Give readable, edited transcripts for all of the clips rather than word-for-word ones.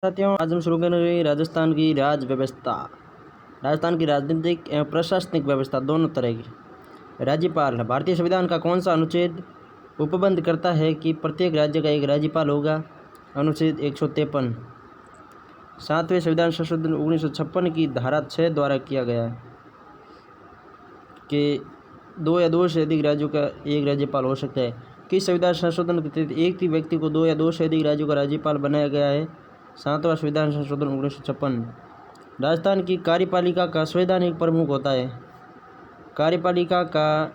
साथियों, आज हम शुरू करेंगे राजस्थान की राज व्यवस्था। राजस्थान की राजनीतिक एवं प्रशासनिक व्यवस्था दोनों तरह की। राज्यपाल भारतीय संविधान का कौन सा अनुच्छेद उपबंध करता है कि प्रत्येक राज्य का एक राज्यपाल होगा? अनुच्छेद 153। 7वें संविधान संशोधन 1956 की धारा 6 द्वारा किया गया है कि 2 या 2 से अधिक राज्यों का एक राज्यपाल हो सकता है। किस संविधान संशोधन के तहत एक ही व्यक्ति को 2 या 2 से अधिक राज्यों का राज्यपाल बनाया गया है? 7वां संविधान संशोधन 1956। राजस्थान की कार्यपालिका का संवैधानिक प्रमुख होता है। कार्यपालिका का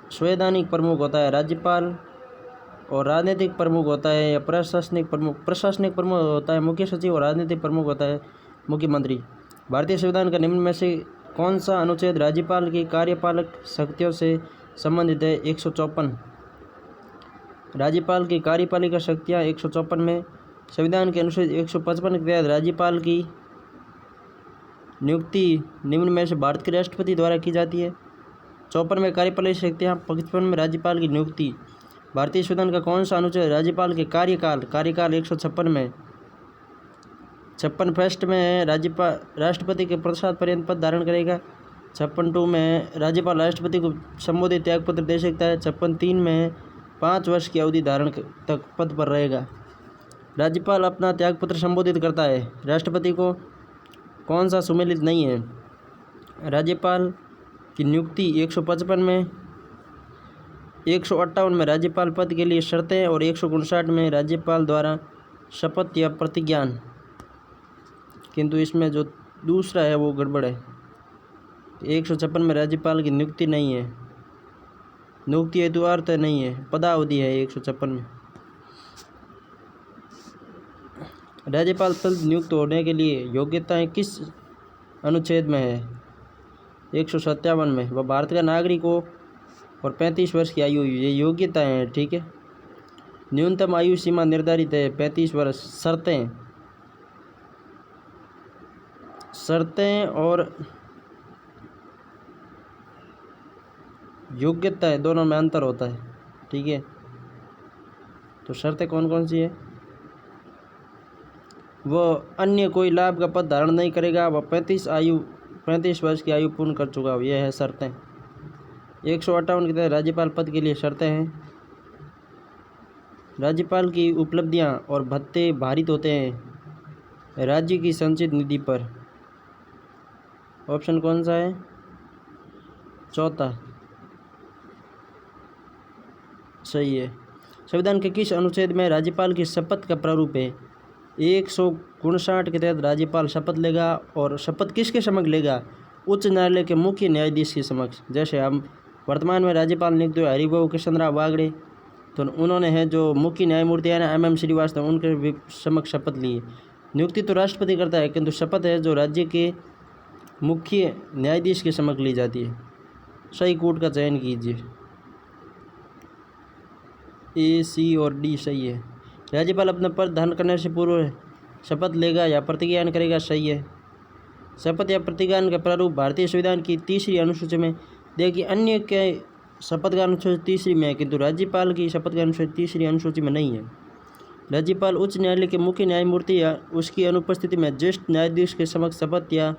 संवैधानिक प्रमुख होता है राज्यपाल, और राजनीतिक प्रमुख होता है या प्रशासनिक प्रमुख होता है मुख्य सचिव, और राजनीतिक प्रमुख होता है मुख्यमंत्री। भारतीय संविधान का निम्न में से कौन सा अनुच्छेद राज्यपाल की कार्यपालक शक्तियों से संबंधित है? 154। राज्यपाल की कार्यपालिका शक्तियाँ 154 में। संविधान के अनुच्छेद 155 के तहत राज्यपाल की नियुक्ति निम्न में से भारत के राष्ट्रपति द्वारा की जाती है। 54 में कार्यपालिक शक्तियाँ। 55 में राज्यपाल की नियुक्ति। भारतीय संविधान का कौन सा अनुच्छेद राज्यपाल के कार्यकाल 156 में। 56 फर्स्ट में राज्यपाल राष्ट्रपति के प्रसाद पर्यंत पद धारण करेगा। 56 में राज्यपाल राष्ट्रपति को संबोधित त्यागपत्र दे सकता है। 56 में 5 वर्ष की अवधि धारण तक पद पर रहेगा। राज्यपाल अपना त्यागपत्र संबोधित करता है। राष्ट्रपति को कौन सा सुमेलित नहीं है? राज्यपाल की नियुक्ति 155 में। 158 में राज्यपाल पद के लिए शर्तें, और 159 में राज्यपाल द्वारा शपथ या प्रतिज्ञान। किंतु इसमें जो दूसरा है वो गड़बड़ है। 156 में राज्यपाल की नियुक्ति नहीं है, नियुक्ति हेतु अर्थ नहीं है, पदावधि है 156 में। राज्यपाल पद नियुक्त होने के लिए योग्यताएं किस अनुच्छेद में है? 157 में। वह भारत का नागरिक हो और 35 वर्ष की आयु, ये योग्यताएं हैं, ठीक है। न्यूनतम आयु सीमा निर्धारित है 35 वर्ष। शर्तें और योग्यताएं दोनों में अंतर होता है, ठीक है। तो शर्तें कौन कौन सी है? वह अन्य कोई लाभ का पद धारण नहीं करेगा, वह 35 वर्ष की आयु पूर्ण कर चुका हो, यह है शर्तें। 158 के तहत राज्यपाल पद के लिए शर्तें हैं। राज्यपाल की उपलब्धियां और भत्ते भारित होते हैं राज्य की संचित निधि पर। ऑप्शन कौन सा है? चौथा सही है। संविधान के किस अनुच्छेद में राज्यपाल की शपथ का प्रारूप है? 159 के तहत राज्यपाल शपथ लेगा, और शपथ किसके समक्ष लेगा? उच्च न्यायालय के मुख्य न्यायाधीश के समक्ष। जैसे हम वर्तमान में राज्यपाल नियुक्त हुए हरिभाऊ कृष्णराव वागड़े, तो उन्होंने है जो मुख्य न्यायमूर्ति है ना MM श्रीवास्तव, उनके समक्ष शपथ ली। नियुक्ति तो राष्ट्रपति करता है, किंतु शपथ है जो राज्य के मुख्य न्यायाधीश के समक्ष ली जाती है। सही कोड का चयन कीजिए। A, C और D सही है। राज्यपाल अपना पद धारण करने से पूर्व शपथ लेगा या प्रतिज्ञान करेगा? सही है। शपथ या प्रतिज्ञान का प्रारूप भारतीय संविधान की 3री अनुसूची में। देखिए, अन्य के शपथ का अनुच्छेद 3री में है, किंतु राज्यपाल की शपथ का अनुच्छेद 3री अनुसूची में नहीं है। राज्यपाल उच्च न्यायालय के मुख्य न्यायमूर्ति या उसकी अनुपस्थिति में ज्येष्ठ न्यायाधीश के समक्ष शपथ या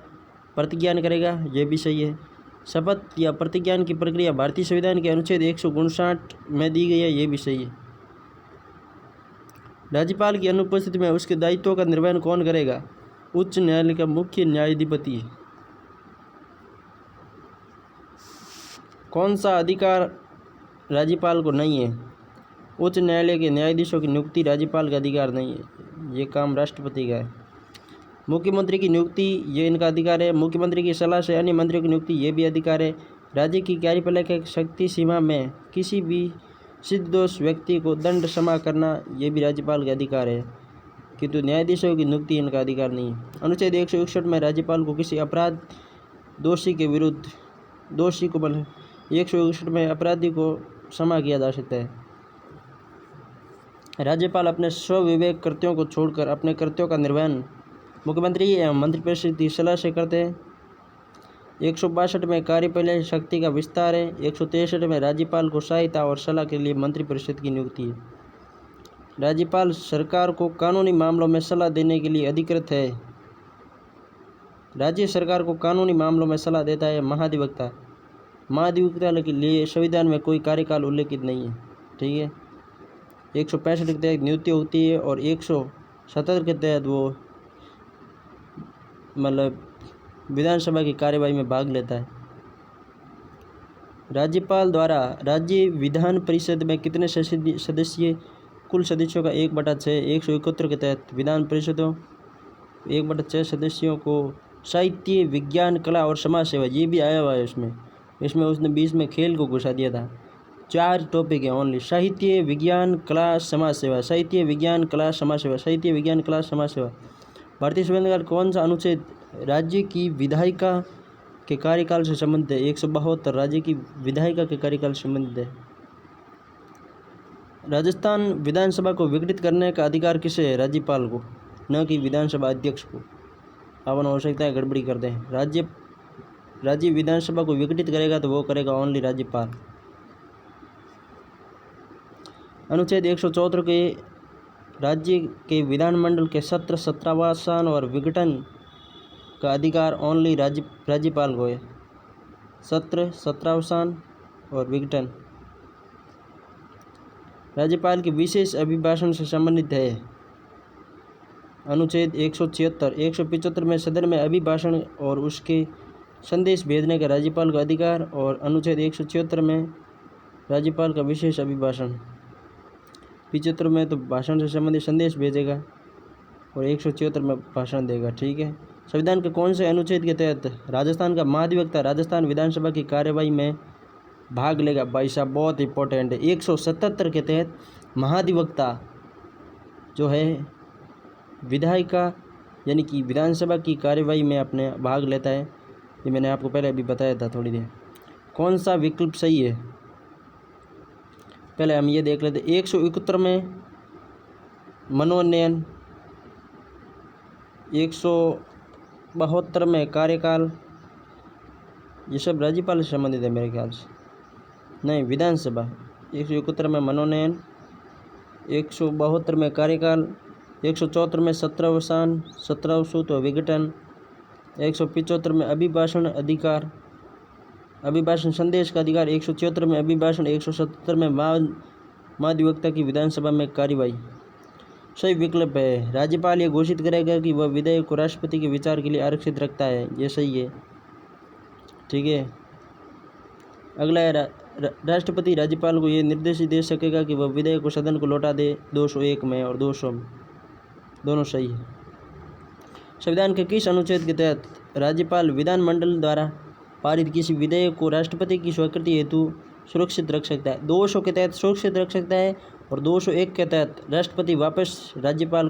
प्रतिज्ञान करेगा, यह भी सही है। शपथ या प्रतिज्ञान की प्रक्रिया भारतीय संविधान के अनुच्छेद 159 में दी गई है, ये भी सही है। राज्यपाल की अनुपस्थिति में उसके दायित्वों का निर्वहन कौन करेगा? उच्च न्यायालय का मुख्य न्यायाधिपति। कौन सा अधिकार राज्यपाल को नहीं है? उच्च न्यायालय के न्यायाधीशों की नियुक्ति राज्यपाल का अधिकार नहीं है, ये काम राष्ट्रपति का है। मुख्यमंत्री की नियुक्ति, ये इनका अधिकार है। मुख्यमंत्री की सलाह से अन्य मंत्रियों की नियुक्ति, ये भी अधिकार है। राज्य की कार्यपालिका शक्ति सीमा में किसी भी सिद्धदोष व्यक्ति को दंड क्षमा करना, ये भी राज्यपाल का अधिकार है, किंतु न्यायाधीशों की नियुक्ति इनका अधिकार नहीं है। अनुच्छेद 161 में राज्यपाल को किसी अपराध दोषी के विरुद्ध 161 में अपराधी को क्षमा किया जा सकता है। राज्यपाल अपने स्वविवेक कृत्यों को छोड़कर अपने कृत्यों का निर्वहन मुख्यमंत्री एवं मंत्रिपरिषद की सलाह से करते हैं। 162 में कार्यपालिक शक्ति का विस्तार है। 163 में राज्यपाल को सहायता और सलाह के लिए मंत्रिपरिषद की नियुक्ति है। राज्यपाल सरकार को कानूनी मामलों में सलाह देने के लिए अधिकृत है। राज्य सरकार को कानूनी मामलों में सलाह देता है महाधिवक्ता। महाधिवक्ता के लिए संविधान में कोई कार्यकाल उल्लेखित नहीं है। ठीक है, 165 के तहत नियुक्ति होती है और 177 के तहत वो मतलब विधानसभा की कार्यवाही में भाग लेता है। राज्यपाल द्वारा राज्य विधान परिषद में कितने सदस्य? कुल सदस्यों का 1/6। 171 के तहत विधान परिषदों 1/6 सदस्यों को साहित्य, विज्ञान, कला और समाज सेवा, ये भी आया हुआ है इसमें उसने 20 में खेल को घुसा दिया था। 4 टॉपिक है ओनली, साहित्य, विज्ञान, कला, समाज सेवा, साहित्य, विज्ञान, कला, समाज सेवा, साहित्य, विज्ञान, कला, समाज सेवा। भारतीय संविधान का कौन सा अनुच्छेद राज्य की विधायिका के कार्यकाल से संबंधित है? 172 राज्य की विधायिका के कार्यकाल से संबंधित है। राजस्थान विधानसभा को विघटित करने का अधिकार किसे है? राज्यपाल को, न कि विधानसभा अध्यक्ष को। अपन हो सकता है गड़बड़ी कर दें। राज्य विधानसभा को विघटित करेगा तो वो करेगा ओनली राज्यपाल। अनुच्छेद 174 के राज्य के विधानमंडल के सत्र, सत्रावसान और विघटन का अधिकार ओनली राज्यपाल को है। सत्र, सत्रावसान और विघटन राज्यपाल के विशेष अभिभाषण से संबंधित है। अनुच्छेद 176। 175 में सदन में अभिभाषण और उसके संदेश भेजने का राज्यपाल का अधिकार, और अनुच्छेद 176 में राज्यपाल का विशेष अभिभाषण। 75 में तो भाषण से संबंधित संदेश भेजेगा और 176 में भाषण देगा। ठीक है। संविधान के कौन से अनुच्छेद के तहत राजस्थान का महाधिवक्ता राजस्थान विधानसभा की कार्यवाही में भाग लेगा? भाई साहब बहुत इंपॉर्टेंट है। 177 के तहत महाधिवक्ता जो है विधायिका यानी कि विधानसभा की कार्यवाही में अपने भाग लेता है। ये मैंने आपको पहले अभी बताया था थोड़ी देर। कौन सा विकल्प सही है? पहले हम ये देख लेते। 171 में मनोनयन, 172 में कार्यकाल, ये सब राज्यपाल से संबंधित है मेरे ख्याल से। नहीं, विधानसभा। 171 में मनोनयन, 172 में कार्यकाल, 174 में सत्रावसान, सत्रावसूत व विघटन, 175 में अभिभाषण अधिकार, अभिभाषण संदेश का अधिकार, 176 में अभिभाषण, 177 में महाधिवक्ता की विधानसभा में कार्यवाही। सही विकल्प है। राज्यपाल ये घोषित करेगा कि वह विधेयक को राष्ट्रपति के विचार के लिए आरक्षित रखता है। ये सही है। ठीक है। अगला है राष्ट्रपति राज्यपाल को ये निर्देश दे सकेगा कि वह विधेयक को सदन को लौटा दे। 201 में और 200 में, दोनों सही है। संविधान के किस अनुच्छेद के तहत राज्यपाल विधानमंडल द्वारा पारित किसी विधेयक को राष्ट्रपति की स्वीकृति हेतु सुरक्षित रख सकता है? 200 के तहत सुरक्षित रख सकता है और 201 के तहत राष्ट्रपति वापस राज्यपाल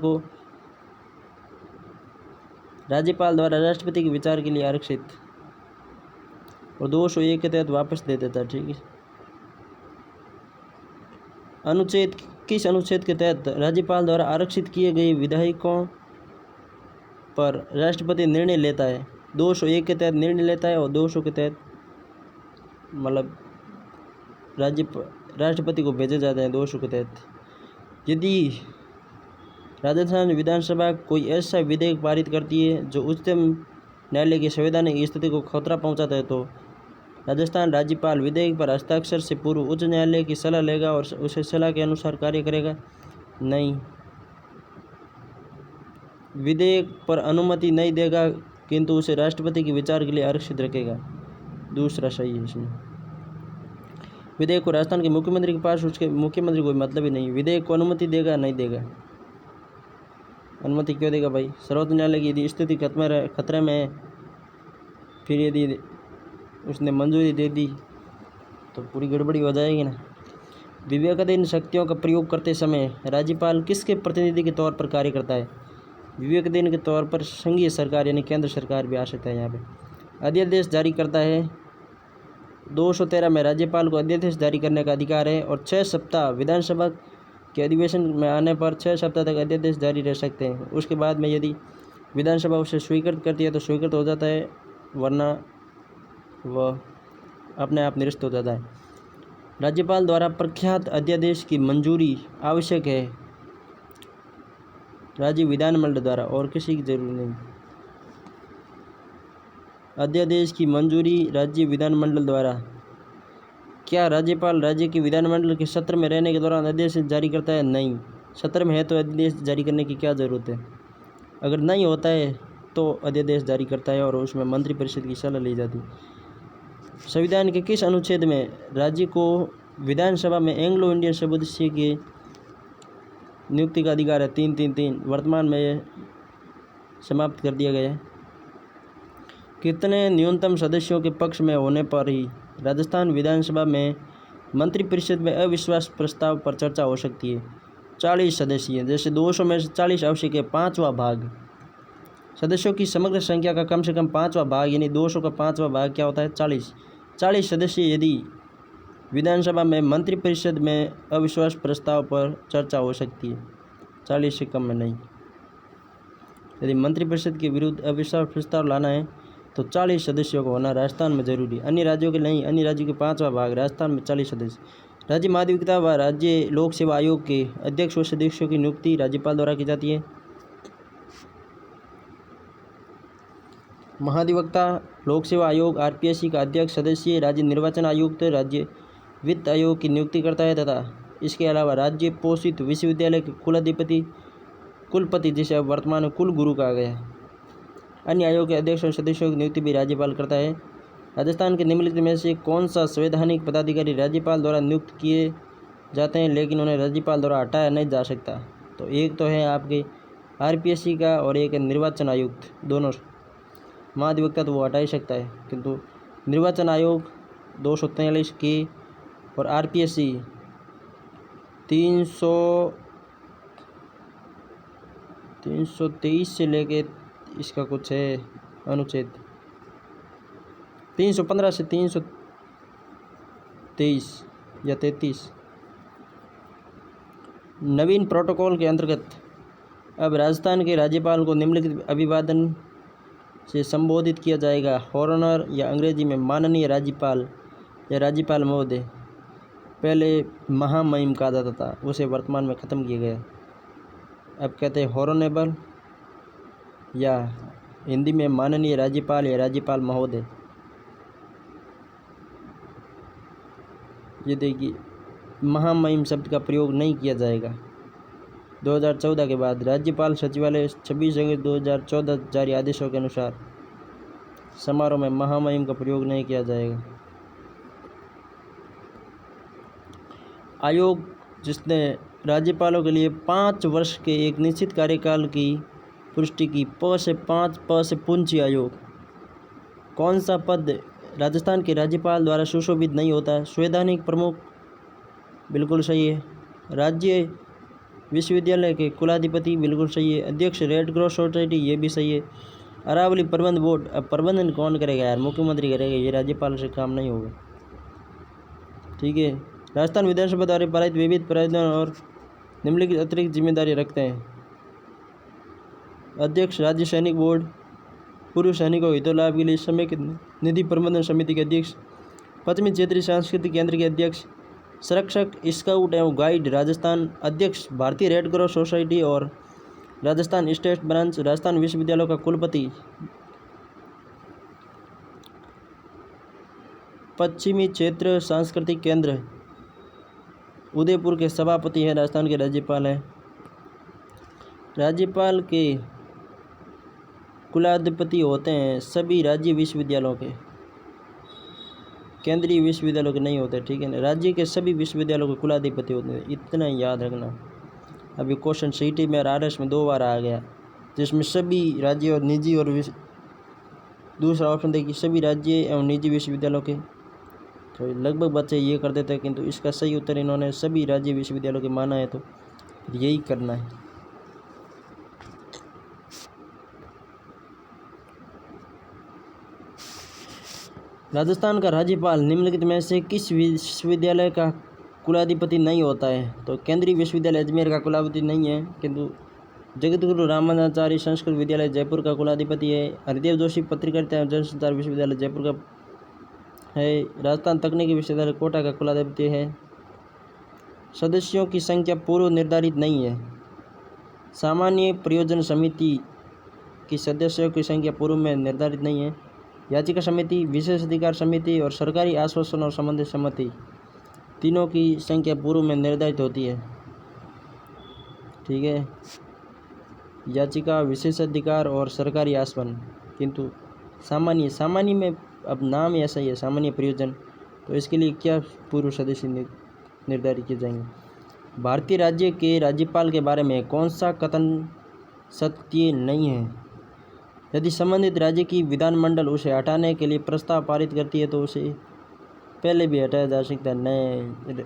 द्वारा राष्ट्रपति के विचार के लिए आरक्षित, और 201 के तहत वापस दे देता है। ठीक है। किस अनुच्छेद के तहत राज्यपाल द्वारा आरक्षित किए गए विधायकों पर राष्ट्रपति निर्णय लेता है? 201 के तहत निर्णय लेता है और 200 के तहत मतलब राष्ट्रपति को भेजे जाते हैं। 200 के तहत यदि राजस्थान विधानसभा कोई ऐसा विधेयक पारित करती है जो उच्चतम न्यायालय की संवैधानिक स्थिति को खतरा पहुंचाता है तो राजस्थान राज्यपाल विधेयक पर हस्ताक्षर से पूर्व उच्च न्यायालय की सलाह लेगा और उसे सलाह के अनुसार कार्य करेगा? नहीं, विधेयक पर अनुमति नहीं देगा किंतु उसे राष्ट्रपति के विचार के लिए आरक्षित रखेगा। दूसरा सही है। इसमें विधेयक को राजस्थान के मुख्यमंत्री के पास उसके मुख्यमंत्री कोई मतलब ही नहीं। विधेयक को अनुमति देगा? नहीं देगा। अनुमति क्यों देगा भाई? सर्वोच्च न्यायालय की यदि स्थिति खतरे में है, फिर यदि उसने मंजूरी दे दी तो पूरी गड़बड़ी हो जाएगी ना। विवेकाधीन शक्तियों का प्रयोग करते समय राज्यपाल किसके प्रतिनिधि के तौर पर कार्य करता है? विवेकाधीन के तौर पर संघीय सरकार यानी केंद्र सरकार भी आ सकता है यहाँ पे। अध्यादेश जारी करता है। 213 में राज्यपाल को अध्यादेश जारी करने का अधिकार है और 6 सप्ताह विधानसभा के अधिवेशन में आने पर 6 सप्ताह तक अध्यादेश जारी रह सकते हैं। उसके बाद में यदि विधानसभा उसे स्वीकृत करती है तो स्वीकृत हो जाता है, वरना वह अपने आप निरस्त हो जाता है। राज्यपाल द्वारा प्रख्यात अध्यादेश की मंजूरी आवश्यक है राज्य विधानमंडल द्वारा, और किसी की जरूरत नहीं। अध्यादेश की मंजूरी राज्य विधानमंडल द्वारा। क्या राज्यपाल राज्य के विधानमंडल के सत्र में रहने के दौरान अध्यादेश जारी करता है? नहीं। सत्र में है तो अध्यादेश जारी करने की क्या ज़रूरत है। अगर नहीं होता है तो अध्यादेश जारी करता है और उसमें मंत्रिपरिषद की सलाह ली जाती है। संविधान के किस अनुच्छेद में राज्य को विधानसभा में एंग्लो इंडियन सदस्य के नियुक्ति का अधिकार है? 333। वर्तमान में यह समाप्त कर दिया गया है। कितने न्यूनतम सदस्यों के पक्ष में होने पर ही राजस्थान विधानसभा में मंत्रिपरिषद में अविश्वास प्रस्ताव पर चर्चा हो सकती है? 40 सदस्य। जैसे 200 में से 40 आवश्यक है, 5वां भाग। सदस्यों की समग्र संख्या का कम से कम 5वां भाग, यानी 200 का 5वां भाग क्या होता है? 40। 40 सदस्य यदि विधानसभा में मंत्रिपरिषद में अविश्वास प्रस्ताव पर चर्चा हो सकती है, 40 से कम में नहीं। यदि मंत्रिपरिषद के विरुद्ध अविश्वास प्रस्ताव लाना है तो 40 सदस्यों को होना राजस्थान में जरूरी। अन्य राज्यों के नहीं, अन्य राज्यों के 5वां भाग, राजस्थान में 40 सदस्य। राज्य माध्यमिकता व राज्य लोक सेवा आयोग के अध्यक्ष व सदस्यों की नियुक्ति राज्यपाल द्वारा की जाती है। महाधिवक्ता लोक सेवा आयोग आरपीएससी का अध्यक्ष सदस्य राज्य निर्वाचन आयुक्त राज्य वित्त आयोग की नियुक्ति करता है तथा इसके अलावा राज्य पोषित विश्वविद्यालय के कुलाधिपति कुलपति, जिसे अब वर्तमान में कुल गुरु कहा गया है। अन्य आयोग के अध्यक्ष और सदस्यों की नियुक्ति भी राज्यपाल करता है। राजस्थान के निम्नलिखित में से कौन सा संवैधानिक पदाधिकारी राज्यपाल द्वारा नियुक्त किए जाते हैं लेकिन उन्हें राज्यपाल द्वारा हटाया नहीं जा सकता? तो एक तो है आपके आरपीएससी का और एक है निर्वाचन आयुक्त। दोनों महाधिवक्ता तो वो हटा ही सकता है, किंतु निर्वाचन आयोग 243 के और आरपीएससी 323 से लेके इसका कुछ है अनुच्छेद 315 से 323 या 33। नवीन प्रोटोकॉल के अंतर्गत अब राजस्थान के राज्यपाल को निम्नलिखित अभिवादन से संबोधित किया जाएगा। हॉनर या अंग्रेजी में माननीय राज्यपाल या राज्यपाल महोदय। पहले महामहिम कहा जाता था, उसे वर्तमान में ख़त्म किया गया। अब कहते हैं हॉनरेबल या हिंदी में माननीय राज्यपाल या राज्यपाल महोदय। ये देखिए, महामहिम शब्द का प्रयोग नहीं किया जाएगा। 2014 के बाद राज्यपाल सचिवालय 26 अगस्त 2014 जारी आदेशों के अनुसार समारोह में महामहिम का प्रयोग नहीं किया जाएगा। आयोग जिसने राज्यपालों के लिए 5 वर्ष के एक निश्चित कार्यकाल की पुष्टि की, प से पुंछी आयोग। कौन सा पद राजस्थान के राज्यपाल द्वारा सुशोभित नहीं होता? संवैधानिक प्रमुख, बिल्कुल सही है। राज्य विश्वविद्यालय के कुलाधिपति, बिल्कुल सही है। अध्यक्ष रेड क्रॉस सोसाइटी, ये भी सही है। अरावली प्रबंध बोर्ड, अब प्रबंधन कौन करेगा यार? मुख्यमंत्री करेगा, ये राज्यपाल से काम नहीं होगा। ठीक है। राजस्थान विधानसभा द्वारा पारित विविध प्रावधान और निम्नलिखित अतिरिक्त जिम्मेदारी रखते हैं। अध्यक्ष राज्य सैनिक बोर्ड, पूर्व सैनिकों हितों लाभ के लिए समेकित निधि प्रबंधन समिति के अध्यक्ष, पश्चिमी क्षेत्रीय सांस्कृतिक केंद्र के अध्यक्ष, संरक्षक स्काउट एवं गाइड राजस्थान, अध्यक्ष भारतीय रेड क्रॉस सोसाइटी और राजस्थान स्टेट ब्रांच, राजस्थान विश्वविद्यालयों का कुलपति, पश्चिमी क्षेत्र सांस्कृतिक केंद्र उदयपुर के सभापति हैं, राजस्थान के राज्यपाल हैं। राज्यपाल के कुलाधिपति होते हैं सभी राज्य विश्वविद्यालयों के, केंद्रीय विश्वविद्यालयों के नहीं होते। ठीक है ना, राज्य के सभी विश्वविद्यालयों के कुलाधिपति होते हैं, इतना ही याद रखना। अभी क्वेश्चन सीटी में और आरएस में 2 बार आ गया, जिसमें सभी राज्य और निजी और दूसरा ऑप्शन देखिए सभी राज्य एवं निजी विश्वविद्यालयों के। तो लगभग बच्चे ये कर देते हैं, किंतु इसका सही उत्तर इन्होंने सभी राज्य विश्वविद्यालयों के माना है, तो यही करना है। राजस्थान का राज्यपाल निम्नलिखित में से किस विश्वविद्यालय का कुलाधिपति नहीं होता है? तो केंद्रीय विश्वविद्यालय अजमेर का कुलाधिपति नहीं है, किंतु जगतगुरु रामानुजाचार्य संस्कृत विद्यालय जयपुर का कुलाधिपति है। हरिदेव जोशी पत्रकारिता एवं जनसंचार विश्वविद्यालय जयपुर का है। राजस्थान तकनीकी विश्वविद्यालय कोटा का कुलाधिपति है। सदस्यों की संख्या पूर्व निर्धारित नहीं है। सामान्य प्रयोजन समिति की सदस्यों की संख्या पूर्व में निर्धारित नहीं है। याचिका समिति, विशेष अधिकार समिति और सरकारी आश्वासन और संबंधित समिति तीनों की संख्या पूर्व में निर्धारित होती है। ठीक है, याचिका, विशेषाधिकार और सरकारी आश्वासन, किंतु सामान्य में अब नाम ऐसा ही है, सामान्य प्रयोजन, तो इसके लिए क्या पूर्व सदस्य निर्धारित किए जाएंगे। भारतीय राज्य के राज्यपाल के बारे में कौन सा कथन सत्य नहीं है। यदि संबंधित राज्य की विधानमंडल उसे हटाने के लिए प्रस्ताव पारित करती है तो उसे पहले भी हटाया जा सकता है। नए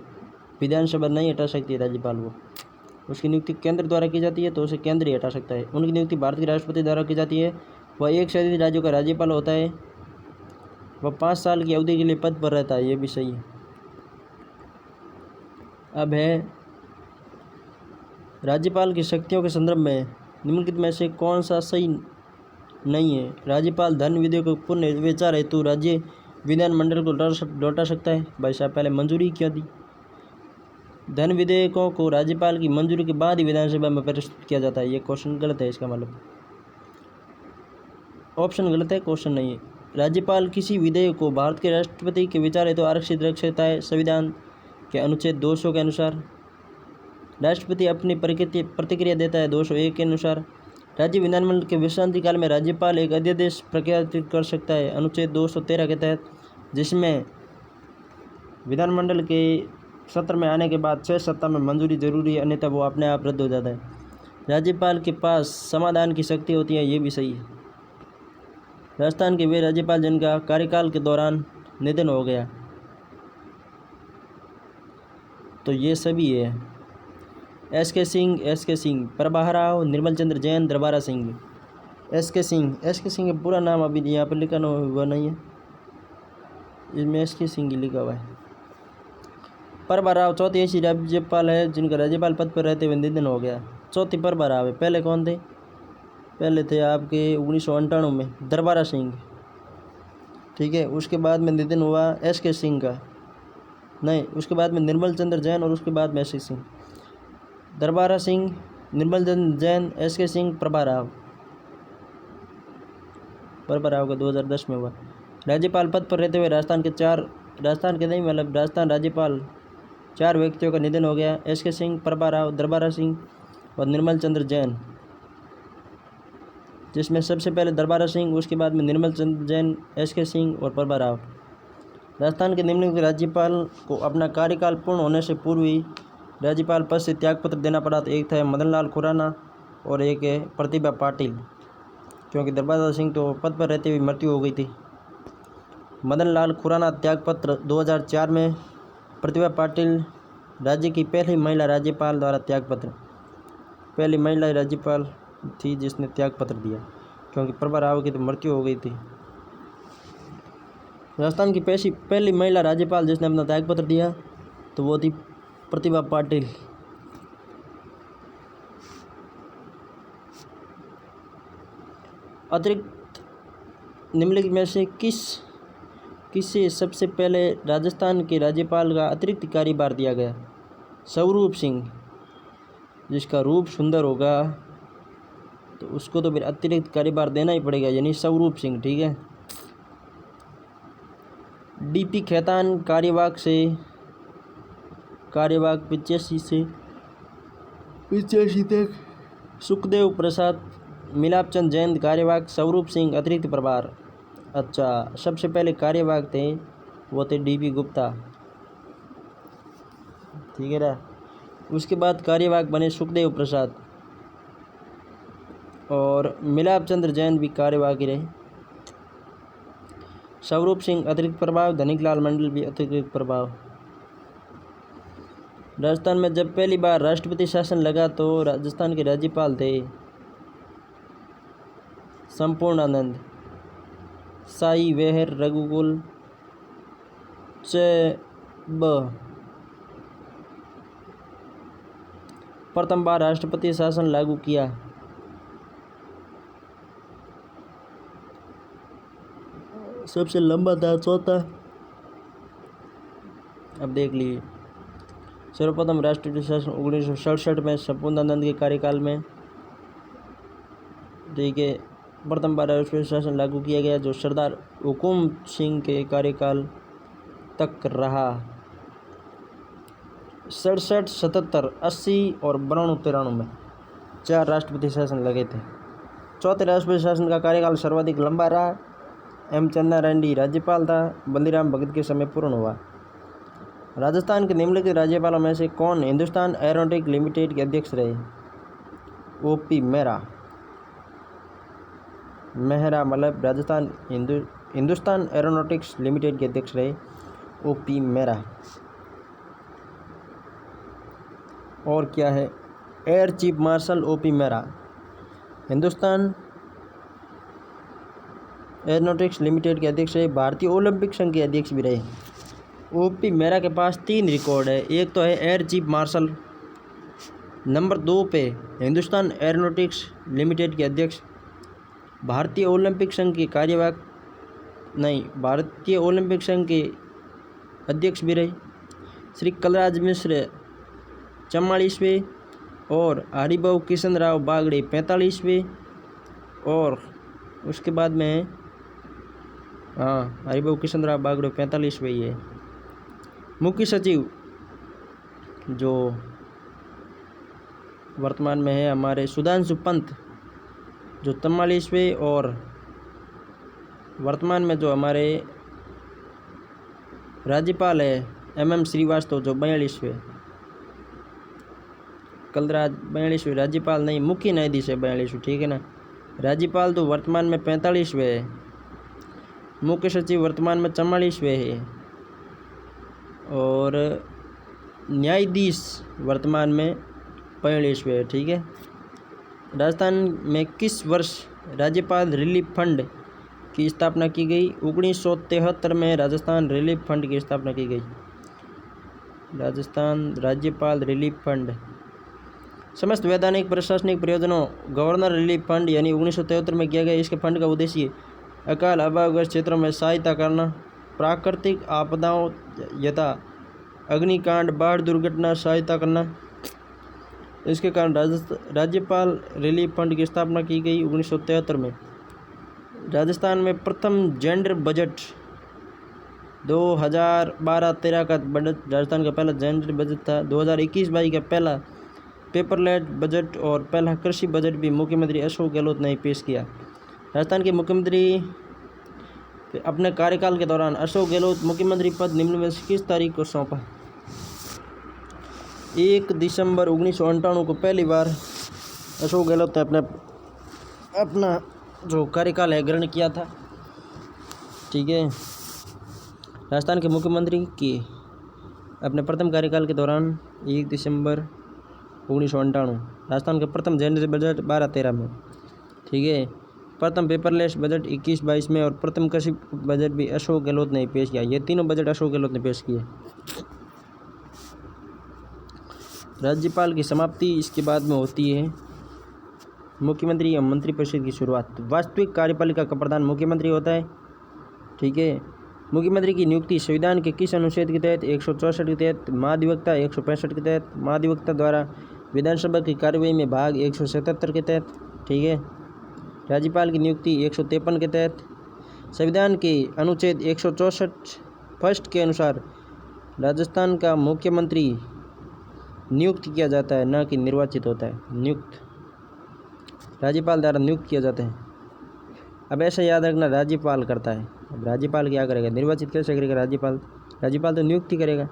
विधानसभा नहीं हटा सकती राज्यपाल को। उसकी नियुक्ति केंद्र द्वारा की जाती है तो उसे केंद्र ही हटा सकता है। उनकी नियुक्ति भारत के राष्ट्रपति द्वारा की जाती है। वह एक से अधिक राज्यों का राज्यपाल होता है। वह 5 साल की अवधि के लिए पद पर रहता है। ये भी सही है। अब है राज्यपाल की शक्तियों के संदर्भ में निम्नलिखित में से कौन सा सही नहीं है। राज्यपाल धन विधेयक को पुनः विचार हेतु राज्य विधानमंडल को लौटा सकता है। भाई साहब, पहले मंजूरी क्यों दी। धन विधेयकों को राज्यपाल की मंजूरी के बाद ही विधानसभा में प्रस्तुत किया जाता है। ये क्वेश्चन गलत है। इसका मतलब ऑप्शन गलत है, क्वेश्चन नहीं है। राज्यपाल किसी विधेयक को भारत के राष्ट्रपति के विचार हेतु आरक्षित रख सकता है संविधान के अनुच्छेद 200 के अनुसार। राष्ट्रपति अपनी प्रतिक्रिया देता है 201 के अनुसार। राज्य विधानमंडल के विश्रांति काल में राज्यपाल एक अध्यादेश प्रकाशित कर सकता है अनुच्छेद 213 के तहत, जिसमें विधानमंडल के सत्र में आने के बाद 6 सप्ताह में मंजूरी जरूरी है, अन्यथा वो अपने आप रद्द हो जाता है। राज्यपाल के पास समाधान की शक्ति होती है। ये भी सही है। राजस्थान के वे राज्यपाल जिनका कार्यकाल के दौरान निधन हो गया, तो ये सभी है। एस.के. सिंह, प्रभा राव, निर्मल चंद्र जैन, दरबारा सिंह। एस.के. सिंह का पूरा नाम अभी यहाँ पर लिखा हुआ नहीं है, इसमें एस.के. सिंह लिखा हुआ है। प्रभा राव चौथी ऐसी राज्यपाल है जिनका राज्यपाल पद पर रहते हुए निधन हो गया। चौथी प्रभा राव है। पहले कौन थे? पहले थे आपके 1998 में दरबारा सिंह। ठीक है, उसके बाद में निधन हुआ एस.के. सिंह का, नहीं, उसके बाद में निर्मल चंद्र जैन और उसके बाद में एस.के. सिंह। दरबारा सिंह, निर्मल चंद्र जैन, एस.के. सिंह, प्रभा राव का 2010 में हुआ। राज्यपाल पद पर रहते हुए राजस्थान राज्यपाल 4 व्यक्तियों का निधन हो गया। एस.के. सिंह, प्रभा राव, दरबारा सिंह और निर्मल चंद्र जैन, जिसमें सबसे पहले दरबारा सिंह, उसके बाद में निर्मल चंद्र जैन, एस.के. सिंह और प्रभा राव। राजस्थान के निम्नलिखित राज्यपाल को अपना कार्यकाल पूर्ण होने से पूर्व ही राज्यपाल पद से त्यागपत्र देना पड़ा। तो एक था मदन लाल खुराना और एक है प्रतिभा पाटिल, क्योंकि दरबारा सिंह तो पद पर रहते हुए मृत्यु हो गई थी। मदन लाल खुराना त्यागपत्र 2004 में, प्रतिभा पाटिल राज्य की पहली महिला राज्यपाल द्वारा त्यागपत्र, पहली महिला राज्यपाल थी जिसने त्यागपत्र दिया, क्योंकि प्रभा राव की तो मृत्यु हो गई थी। राजस्थान की पहली महिला राज्यपाल जिसने अपना त्यागपत्र दिया तो वो थी प्रतिभा पाटिल। अतिरिक्त निम्नलिखित में से किसे सबसे पहले राजस्थान के राज्यपाल का अतिरिक्त कार्यभार दिया गया? स्वरूप सिंह, जिसका रूप सुंदर होगा तो उसको तो फिर अतिरिक्त कार्यभार देना ही पड़ेगा, यानी स्वरूप सिंह। ठीक है। डी.पी. खेतान कार्यवाहक 85 तक, सुखदेव प्रसाद, मिलाप चंद जैन कार्यवाहक, स्वरूप सिंह अतिरिक्त प्रभार। अच्छा, सबसे पहले कार्यवाहक थे वो थे डी.पी. गुप्ता। ठीक है ना। उसके बाद कार्यवाहक बने सुखदेव प्रसाद और मिलाप चंद्र जैन भी कार्यवाहक ही रहे। स्वरूप सिंह अतिरिक्त प्रभाव, धनिकलाल मंडल भी अतिरिक्त प्रभाव। राजस्थान में जब पहली बार राष्ट्रपति शासन लगा तो राजस्थान के राज्यपाल थे संपूर्णानंद, साई वेहर, रघुकुल चैब। प्रथम बार राष्ट्रपति शासन लागू किया सबसे लंबा था चौथा। अब देख लीजिए। सर्वप्रथम राष्ट्रपति शासन 1967 में संपूर्णानंद के कार्यकाल में ठीक है। प्रथम बार राष्ट्रीय शासन लागू किया गया जो सरदार हुकुम सिंह के कार्यकाल तक रहा। 67, 77, 80 और 92, 93 में 4 राष्ट्रपति शासन लगे थे। चौथे राष्ट्रपति शासन का कार्यकाल सर्वाधिक लंबा रहा। एम चंदा रेड्डी राज्यपाल था। बलीराम भगत के समय पूर्ण हुआ। राजस्थान के निम्नलिखित राज्यपालों में से कौन हिंदुस्तान एरोनॉटिक लिमिटेड के अध्यक्ष रहे? ओपी मेहरा। मतलब राजस्थान हिंदुस्तान एरोनॉटिक्स लिमिटेड के अध्यक्ष रहे ओपी मेहरा। और क्या है? Air chief marshal OP Mehra Hindustan aeronautics limited के अध्यक्ष रहे। भारतीय ओलंपिक संघ के अध्यक्ष भी रहे। ओपी मेहरा के पास 3 रिकॉर्ड है। एक तो है एयर चीफ मार्शल, नंबर 2 पे हिंदुस्तान एरोनॉटिक्स लिमिटेड के अध्यक्ष, भारतीय ओलंपिक संघ के भारतीय ओलंपिक संघ के अध्यक्ष भी रहे। श्री कलराज मिश्र 44वें और हरिभाऊ किशन राव बागड़े 45वें, और उसके बाद में हरिभाऊ किशन राव बागड़े 45वें ही है। मुख्य सचिव जो वर्तमान में है हमारे सुधांशु पंत जो 44वें, और वर्तमान में जो हमारे राज्यपाल है MM श्रीवास्तव जो 42वें। कलराज 42वें राज्यपाल नहीं, मुख्य न्यायाधीश है 42वें, ठीक है ना। राज्यपाल तो वर्तमान में 45वें है। मुख्य सचिव वर्तमान में 44वें है, और न्यायाधीश वर्तमान में 45वें है, ठीक है। राजस्थान में किस वर्ष राज्यपाल रिलीफ फंड की स्थापना की गई? 1973 में राजस्थान रिलीफ फंड की स्थापना की गई। राजस्थान राज्यपाल रिलीफ फंड समस्त वैधानिक प्रशासनिक प्रयोजनों गवर्नर रिलीफ फंड यानी 1973 में किया गया। इसके फंड का उद्देश्य अकाल अभावग्रस्त क्षेत्रों में सहायता करना, प्राकृतिक आपदाओं यथा अग्निकांड, बाढ़ दुर्घटना सहायता करना। इसके कारण राज्यपाल रिलीफ फंड की स्थापना की गई 1973 में। राजस्थान में प्रथम जेंडर बजट 2012-13 का बजट राजस्थान का पहला जेंडर बजट था। 2021-22 का पहला पेपरलेट बजट और पहला कृषि बजट भी मुख्यमंत्री अशोक गहलोत ने पेश किया। राजस्थान के मुख्यमंत्री अपने कार्यकाल के दौरान अशोक गहलोत मुख्यमंत्री पद निम्न में से किस तारीख को सौंपा? 1 दिसंबर 1998 को पहली बार अशोक गहलोत ने अपना जो कार्यकाल है ग्रहण किया था, ठीक है। राजस्थान के मुख्यमंत्री की अपने प्रथम कार्यकाल के दौरान 1 दिसंबर 1998 राजस्थान का प्रथम जेंडर बजट 12-13 में, ठीक है। प्रथम पेपरलेस बजट 21-22 में, और प्रथम कृषि बजट भी अशोक गहलोत ने पेश किया। ये तीनों बजट अशोक गहलोत ने पेश किए। राज्यपाल की समाप्ति इसके बाद में होती है मुख्यमंत्री एवं मंत्रिपरिषद की शुरुआत। वास्तविक कार्यपालिका का प्रधान मुख्यमंत्री होता है, ठीक है। मुख्यमंत्री की नियुक्ति संविधान के किस अनुच्छेद के तहत? 164 के तहत, महाधिवक्ता 165 के तहत, महाधिवक्ता द्वारा विधानसभा की कार्यवाही में भाग 177 के तहत, ठीक है। राज्यपाल की नियुक्ति 153 के तहत। संविधान के अनुच्छेद 164 फर्स्ट के अनुसार राजस्थान का मुख्यमंत्री नियुक्त किया जाता है, न कि निर्वाचित होता है। नियुक्त राज्यपाल द्वारा नियुक्त किया जाता है। अब ऐसा याद रखना, राज्यपाल करता है। अब राज्यपाल क्या करेगा? निर्वाचित कैसे करेगा? राज्यपाल तो नियुक्ति करेगा।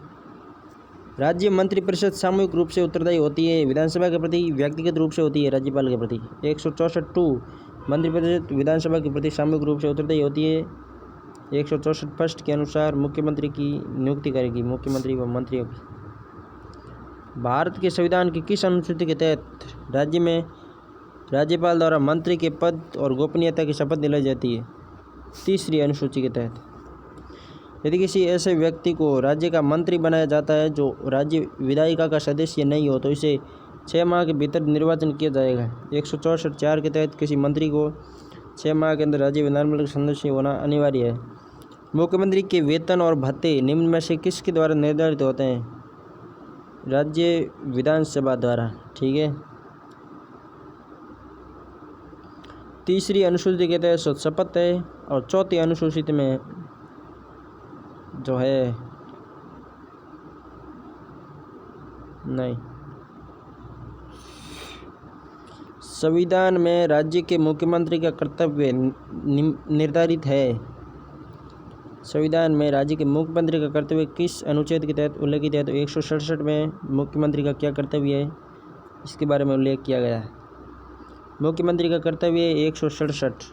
राज्य मंत्रिपरिषद सामूहिक रूप से उत्तरदायी होती है विधानसभा के प्रति, व्यक्तिगत रूप से होती है राज्यपाल के प्रति। 164 मंत्रिपरिषद विधानसभा के प्रति सामूहिक रूप से उत्तरदायी होती है। 164 फर्स्ट के अनुसार मुख्यमंत्री की नियुक्ति करेगी, मुख्यमंत्री व मंत्रियों की। भारत के संविधान की किस अनुसूची के तहत राज्य में राज्यपाल द्वारा मंत्री के पद और गोपनीयता की शपथ दिलाई जाती है? 3री अनुसूची के तहत। यदि किसी ऐसे व्यक्ति को राज्य का मंत्री बनाया जाता है जो राज्य विधायिका का सदस्य नहीं हो तो इसे 6 माह के भीतर निर्वाचन किया जाएगा। 164(4) के तहत किसी मंत्री को 6 माह के अंदर राज्य विधानमंडल का सदस्य होना अनिवार्य है। मुख्यमंत्री के वेतन और भत्ते निम्न में से किसके द्वारा निर्धारित होते हैं? राज्य विधानसभा द्वारा, ठीक है। तीसरी अनुसूची के तहत शपथ है, और चौथी अनुसूचित में जो है नहीं। संविधान में राज्य के मुख्यमंत्री का कर्तव्य निर्धारित है। संविधान में राज्य के मुख्यमंत्री का कर्तव्य किस अनुच्छेद के तहत उल्लेखित है? तो 167 में मुख्यमंत्री का क्या कर्तव्य है, इसके बारे में उल्लेख किया गया है। मुख्यमंत्री का कर्तव्य है 167।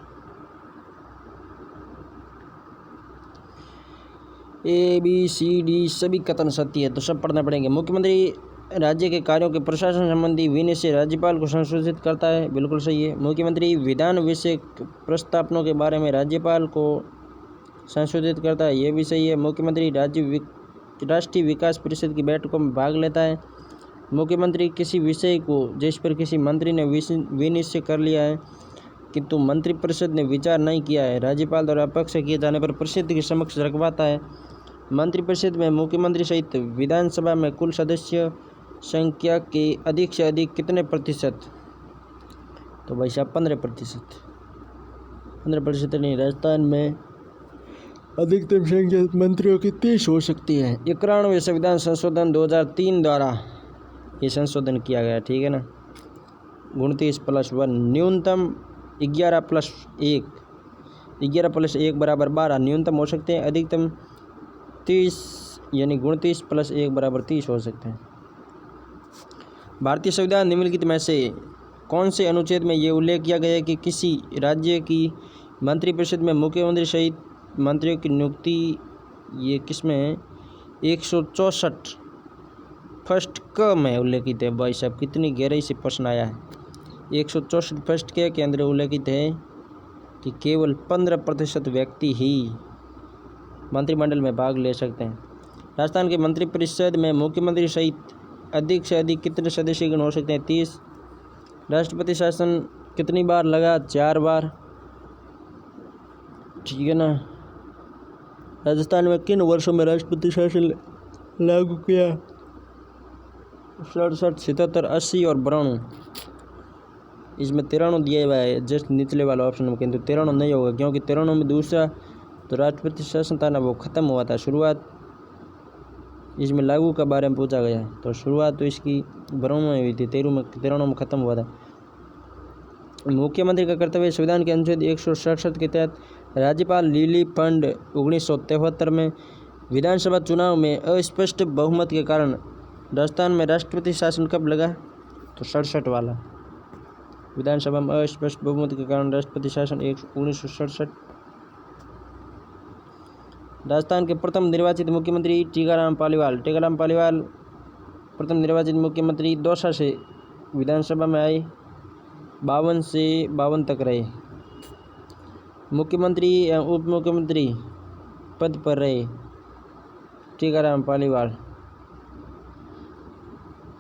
ABCD सभी कथन सत्य है, तो सब पढ़ना पड़ेंगे। मुख्यमंत्री राज्य के कार्यों के प्रशासन संबंधी विनय से राज्यपाल को संशोधित करता है, बिल्कुल सही है। मुख्यमंत्री विधान विषयक प्रस्तावनों के बारे में राज्यपाल को संशोधित करता है, ये भी सही है। मुख्यमंत्री राष्ट्रीय विकास परिषद की बैठकों में भाग लेता है। मुख्यमंत्री किसी विषय को जिस पर किसी मंत्री ने विनिश्चय कर लिया है किंतु मंत्रिपरिषद ने विचार नहीं किया है, राज्यपाल द्वारा अपक्ष किए जाने पर परिषद के समक्ष रखवाता है। मंत्रिपरिषद में मुख्यमंत्री सहित विधानसभा में कुल सदस्य संख्या के अधिक से अधिक कितने प्रतिशत? तो भाई साहब 15%। 15% नहीं, राजस्थान में अधिकतम संख्या मंत्रियों की 30 हो सकती है। 91वें संविधान संशोधन 2003 द्वारा ये संशोधन किया गया, ठीक है ना। 29+1 न्यूनतम 11+1, 11+1 बराबर 12 न्यूनतम हो सकते हैं, अधिकतम 30 यानी 29+1 = 30 हो सकते हैं। भारतीय संविधान निम्नलिखित में से कौन से अनुच्छेद में ये उल्लेख किया गया है कि किसी राज्य की मंत्रिपरिषद में मुख्यमंत्री सहित मंत्रियों की नियुक्ति, ये किसमें है? 164 फर्स्ट क में उल्लेखित है। भाई साहब कितनी गहराई से प्रश्न आया है। 164 फर्स्ट के अंदर उल्लेखित है कि केवल 15% व्यक्ति ही मंत्रिमंडल में भाग ले सकते हैं। राजस्थान के मंत्रिपरिषद में मुख्यमंत्री सहित अधिक से अधिक कितने सदस्यगण हो सकते हैं? 30। राष्ट्रपति शासन कितनी बार लगा? 4 बार, ठीक है ना। राजस्थान में किन वर्षों में राष्ट्रपति शासन लागू किया? 67, 77, 80 और 92। इसमें 93 दिया हुआ है जस्ट निचले वाला ऑप्शन में, किंतु 93 नहीं होगा क्योंकि 93 में दूसरा तो राष्ट्रपति शासन था ना, वो ख़त्म हुआ था। शुरुआत इसमें लागू का बारे में पूछा गया है, तो शुरुआत तो इसकी 92 में हुई थी, 93 में ख़त्म हुआ था। मुख्यमंत्री का कर्तव्य संविधान के अनुच्छेद 167 के तहत राज्यपाल लिली फंड 1973 में विधानसभा चुनाव में अस्पष्ट बहुमत के कारण राजस्थान में राष्ट्रपति शासन कब लगा? तो 67 वाला। विधानसभा में अस्पष्ट बहुमत के कारण राष्ट्रपति शासन 1967। राजस्थान के प्रथम निर्वाचित मुख्यमंत्री टीकाराम पालीवाल। टीकाराम पालीवाल प्रथम निर्वाचित मुख्यमंत्री दौसा से विधानसभा में आए, 52 से 52 तक रहे। मुख्यमंत्री एवं उप मुख्यमंत्री पद पर रहे टीकाराम पालीवाल।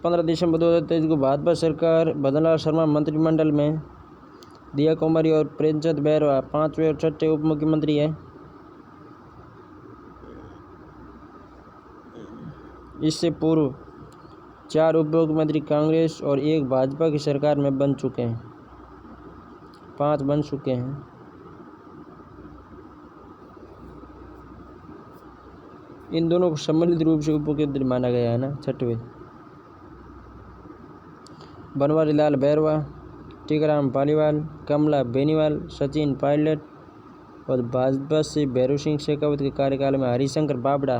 15 दिसंबर 2023 को भाजपा सरकार भजनलाल शर्मा मंत्रिमंडल में, दिया कुमारी और प्रेमचंद बैरवा 5वें और 6ठे उप मुख्यमंत्री हैं। इससे पूर्व 4 उप मुख्यमंत्री कांग्रेस और 1 भाजपा की सरकार में बन चुके हैं, 5 बन चुके हैं। इन दोनों को सम्मिलित रूप से उप मुख्यमंत्री माना गया है ना, 6वें। बनवारी लाल बैरवा, टीकाराम पालीवाल, कमला बेनीवाल, सचिन पायलट और भाजपा से भैरव सिंह शेखावत के कार्यकाल में हरिशंकर बाबड़ा,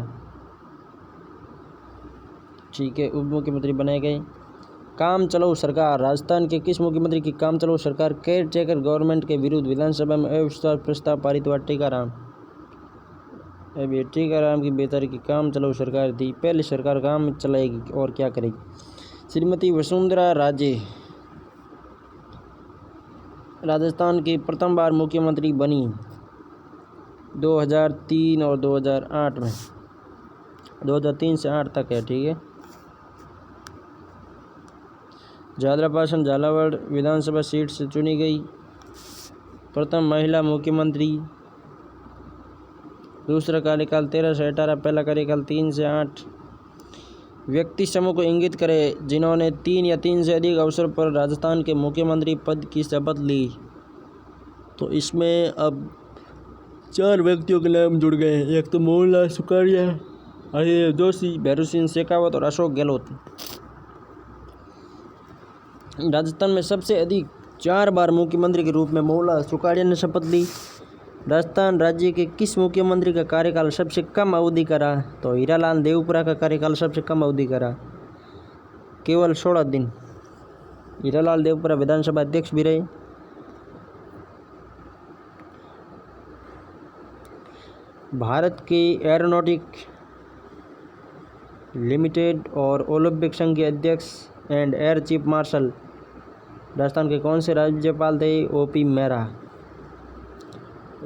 ठीक है, उप मुख्यमंत्री बनाए गए। काम चलाऊ सरकार। राजस्थान के किस मुख्यमंत्री की काम चलाऊ सरकार केयर टेकर गवर्नमेंट के विरुद्ध विधानसभा में अविश्वास प्रस्ताव पारित हुआ? टीकाराम। अब ये टीकाराम की बेचारी की काम चलाऊ सरकार थी, पहली सरकार काम चलाएगी और क्या करेगी। श्रीमती वसुंधरा राजे राजस्थान की प्रथम बार मुख्यमंत्री बनी 2003 और 2008 में, 2003 से 8 तक है, ठीक है। झालरा पासन झालावाड़ विधानसभा सीट से चुनी गई, प्रथम महिला मुख्यमंत्री। दूसरा कार्यकाल 13 से 18, पहला कार्यकाल 3 से 8। व्यक्ति समूह को इंगित करे जिन्होंने 3 या 3 से अधिक अवसर पर राजस्थान के मुख्यमंत्री पद की शपथ ली। तो इसमें अब 4 व्यक्तियों के नाम जुड़ गए हैं। एक तो मोहनलाल सुखाड़िया, हरिदेव जोशी, भैरों सिंह शेखावत और अशोक गहलोत। राजस्थान में सबसे अधिक 4 बार मुख्यमंत्री के रूप में मोहनलाल सुखाड़िया ने शपथ ली। राजस्थान राज्य के किस मुख्यमंत्री का कार्यकाल सबसे कम अवधि का रहा? तो हीरालाल देवपुरा का कार्यकाल सबसे कम अवधि का रहा, केवल 16 दिन। हीरालाल देवपुरा विधानसभा अध्यक्ष भी रहे। भारत की एरोनॉटिक लिमिटेड और ओलंपिक संघ के अध्यक्ष and air chief marshal Rajasthan के कौन से राज्यपाल थे? ओपी मेहरा,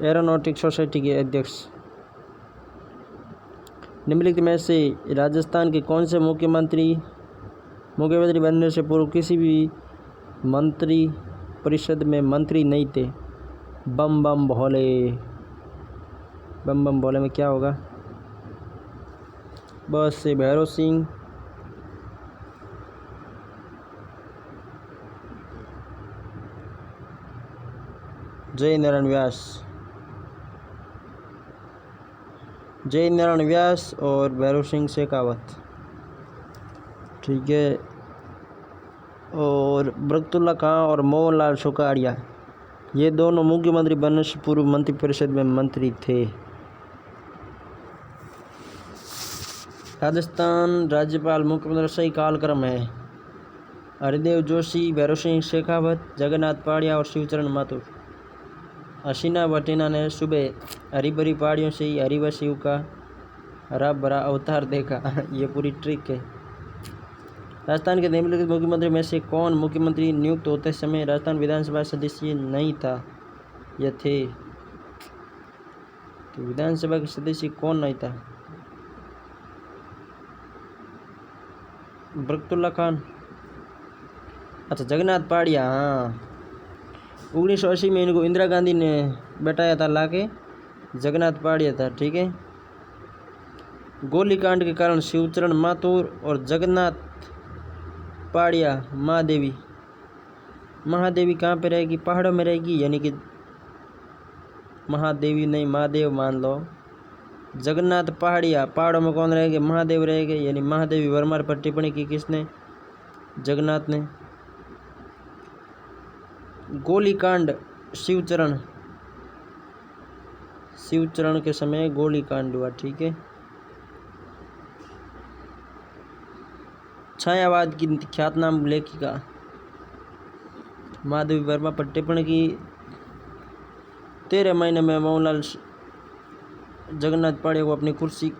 एरोनॉटिक सोसाइटी के अध्यक्ष। निम्नलिखित में से राजस्थान के कौन से मुख्यमंत्री बनने से पूर्व किसी भी मंत्री परिषद में मंत्री नहीं थे? बम बम भोले। बम बम भोले में क्या होगा? बस से भैरव सिंह, जय नारायण व्यास और भैरव सिंह शेखावत। ठीक है। और बरकतुल्ला खां और मोहनलाल सुखाड़िया, ये दोनों मुख्यमंत्री बनने से पूर्व मंत्रिपरिषद में मंत्री थे। राजस्थान राज्यपाल मुख्यमंत्री सही कालक्रम है: हरिदेव जोशी, भैरव सिंह शेखावत, जगन्नाथ पहाड़िया और शिवचरण माथुर। हसीना बटीना ने सुबह हरी भरी पहाड़ियों से ही हरि व शिव का हरा भरा अवतार देखा। ये पूरी ट्रिक है। राजस्थान के निम्नलिखित मुख्यमंत्री में से कौन मुख्यमंत्री नियुक्त होते समय राजस्थान विधानसभा सदस्य नहीं था? यह थे। तो विधानसभा के सदस्य कौन नहीं था? बरकतुल्ला खान। अच्छा, जगन्नाथ पहाड़िया। हाँ, 1980 में इनको इंदिरा गांधी ने बैठाया था लाके, जगन्नाथ पहाड़िया था। ठीक है। गोलीकांड के कारण शिवचरण माथुर और जगन्नाथ पहाड़िया महादेवी कहाँ पे रहेगी? पहाड़ों में रहेगी, यानी कि महादेवी नहीं, महादेव मान लो। जगन्नाथ पहाड़िया पहाड़ों में कौन रहेंगे? महादेव रहेंगे, यानी महादेवी वर्मा पर टिप्पणी की किसने? जगन्नाथ ने। गोलीकांड शिवचरण के समय गोलीकांड हुआ। ठीक है। छायावाद की ख्यातनाम लेखिका महादेवी वर्मा पर टिप्पणी की। 13 महीने में मोहनलाल जगन्नाथ पहाड़िया को अपनी कुर्सी